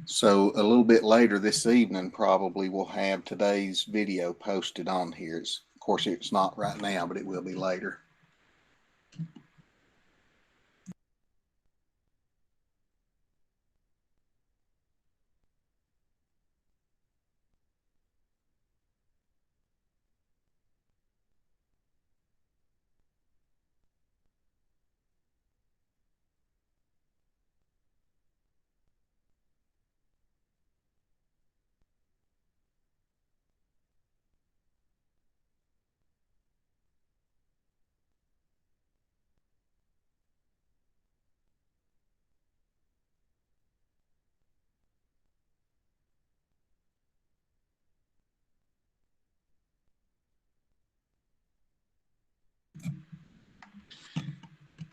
So a little bit later this evening, probably we'll have today's video posted on here. Of course, it's not right now, but it will be later.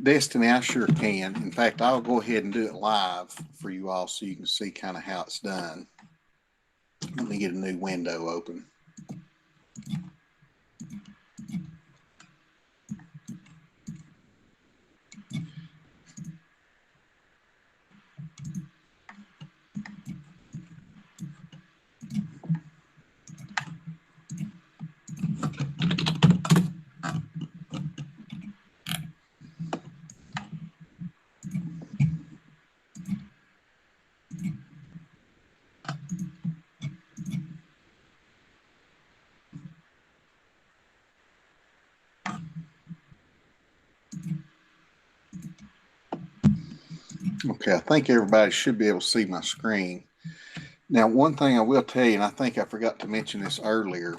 Destiny, I sure can. In fact, I'll go ahead and do it live for you all so you can see kind of how it's done. Let me get a new window open. Okay, I think everybody should be able to see my screen. Now, one thing I will tell you, and I think I forgot to mention this earlier,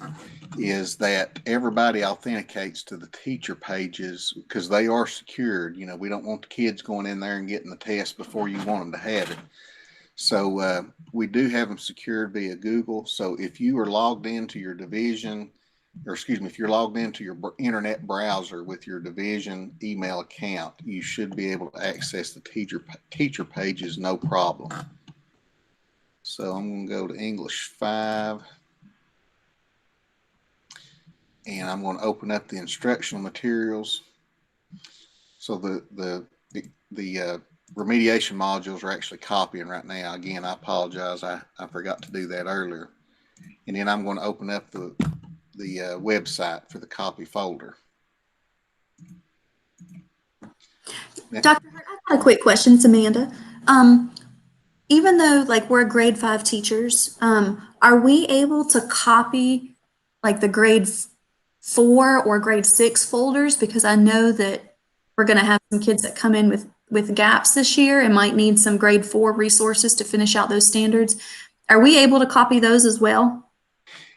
is that everybody authenticates to the teacher pages because they are secured. You know, we don't want the kids going in there and getting the test before you want them to have it. So we do have them secured via Google. So if you are logged into your division, or excuse me, if you're logged into your internet browser with your division email account, you should be able to access the teacher pages no problem. So I'm going to go to English 5, and I'm going to open up the instructional materials. So the remediation modules are actually copying right now. Again, I apologize. I forgot to do that earlier. And then I'm going to open up the website for the copy folder. Dr. Hurt, I've got a quick question, Amanda. Even though like we're grade 5 teachers, are we able to copy like the grade 4 or grade 6 folders? Because I know that we're going to have some kids that come in with gaps this year and might need some grade 4 resources to finish out those standards. Are we able to copy those as well?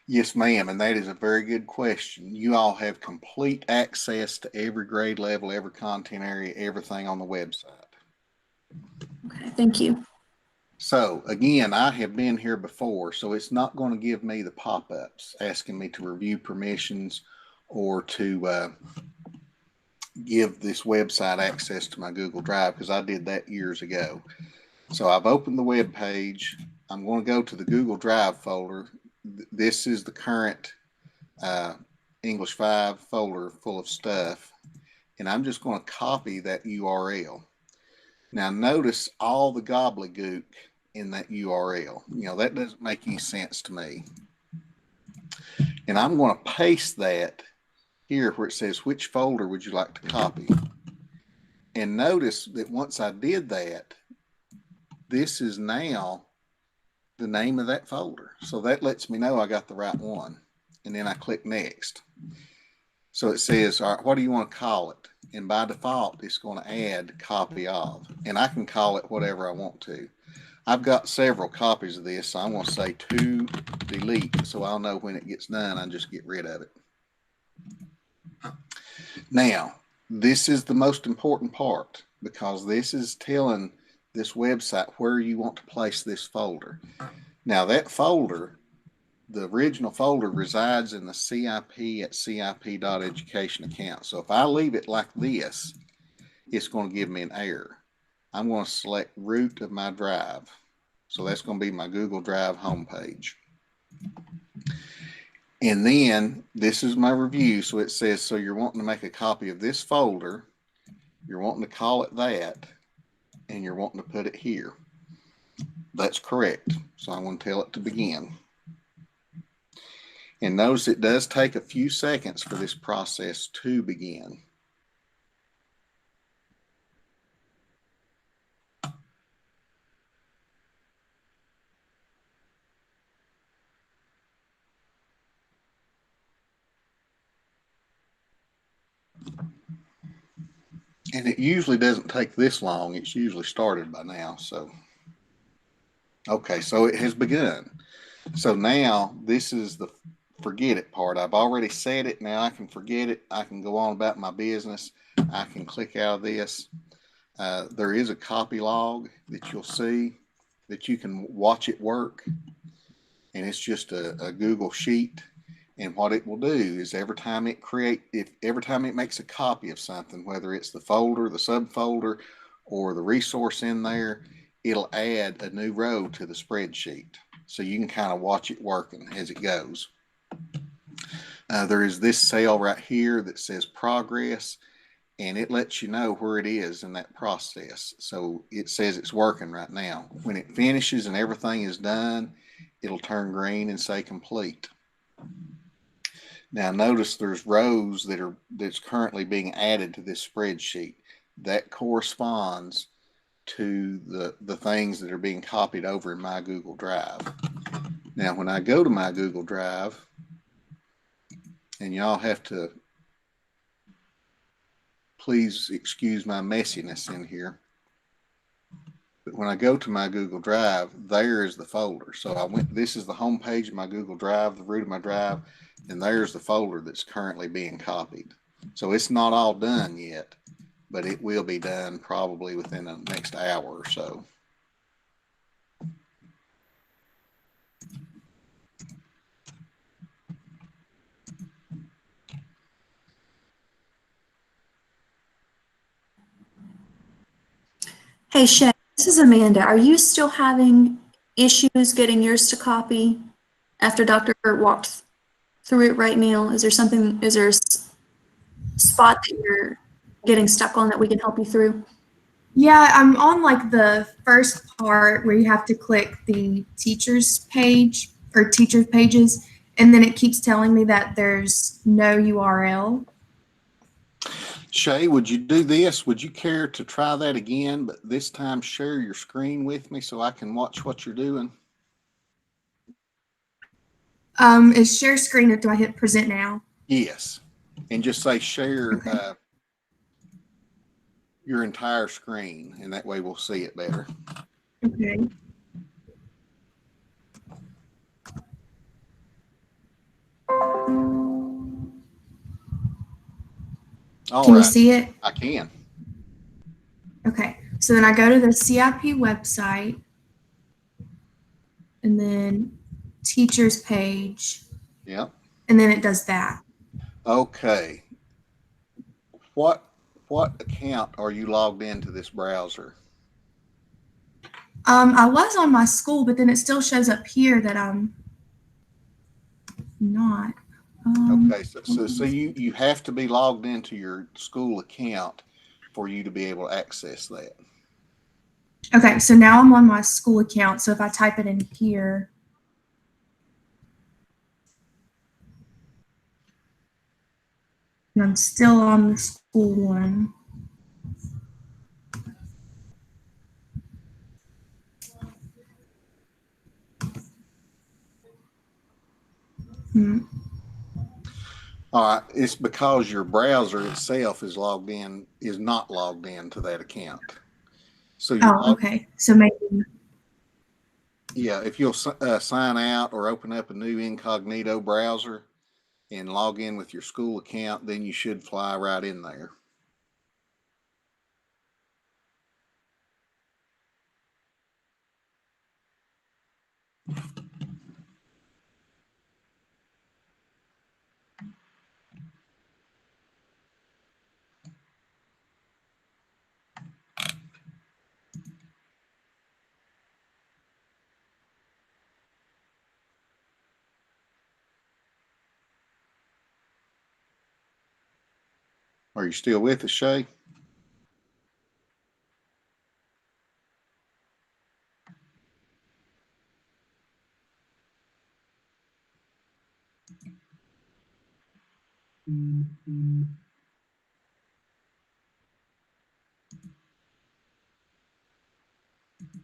Yes, ma'am, and that is a very good question. You all have complete access to every grade level, every content area, everything on the website. Okay, thank you. So again, I have been here before, so it's not going to give me the pop-ups asking me to review permissions or to give this website access to my Google Drive, because I did that years ago. So I've opened the web page. I'm going to go to the Google Drive folder. This is the current English 5 folder full of stuff, and I'm just going to copy that URL. Now notice all the gobbledygook in that URL. You know, that doesn't make any sense to me. And I'm going to paste that here where it says, which folder would you like to copy? And notice that once I did that, this is now the name of that folder. So that lets me know I got the right one. And then I click next. So it says, all right, what do you want to call it? And by default, it's going to add copy of. And I can call it whatever I want to. I've got several copies of this, so I'm going to say to delete, so I'll know when it gets done, I just get rid of it. Now, this is the most important part, because this is telling this website where you want to place this folder. Now, that folder, the original folder, resides in the CIP at cip.education account. So if I leave it like this, it's going to give me an error. I'm going to select root of my drive. So that's going to be my Google Drive homepage. And then this is my review. So it says, so you're wanting to make a copy of this folder, you're wanting to call it that, and you're wanting to put it here. That's correct. So I'm going to tell it to begin. And notice it does take a few seconds for this process to begin. And it usually doesn't take this long. It's usually started by now. So, okay, so it has begun. So now this is the forget it part. I've already said it. Now I can forget it. I can go on about my business. I can click out of this. There is a copy log that you'll see that you can watch it work. And it's just a Google sheet. And what it will do is every time it makes a copy of something, whether it's the folder, the subfolder, or the resource in there, it'll add a new row to the spreadsheet. So you can kind of watch it working as it goes. There is this cell right here that says progress, and it lets you know where it is in that process. So it says it's working right now. When it finishes and everything is done, it'll turn green and say complete. Now notice there's rows that's currently being added to this spreadsheet. That corresponds to the things that are being copied over in my Google Drive. Now when I go to my Google Drive, and y'all have to please excuse my messiness in here. But when I go to my Google Drive, there is the folder. So this is the home page of my Google Drive, the root of my drive, and there's the folder that's currently being copied. So it's not all done yet, but it will be done probably within the next hour or so. Hey Shay, this is Amanda. Are you still having issues getting yours to copy after Dr. Hurt walked through it right now? Is there a spot that you're getting stuck on that we can help you through? Yeah, I'm on like the first part where you have to click the teachers page or teachers pages, and then it keeps telling me that there's no URL. Shay, would you do this? Would you care to try that again, but this time share your screen with me so I can watch what you're doing? Is share screen or do I hit present now? Yes. And just say share your entire screen, and that way we'll see it better. Okay. All Can you right. see it? I can. Okay. So then I go to the CIP website and then teachers page, Yep. and then it does that. Okay. What account are you logged into this browser? I was on my school, but then it still shows up here that I'm not. Okay, so you have to be logged into your school account for you to be able to access that. Okay, so now I'm on my school account. So if I type it in here, and I'm still on the school one. All right, it's because your browser itself is not logged in to that account. So Okay. So maybe. yeah, if you'll sign out or open up a new incognito browser and log in with your school account, then you should fly right in there. Are you still with us, Shay?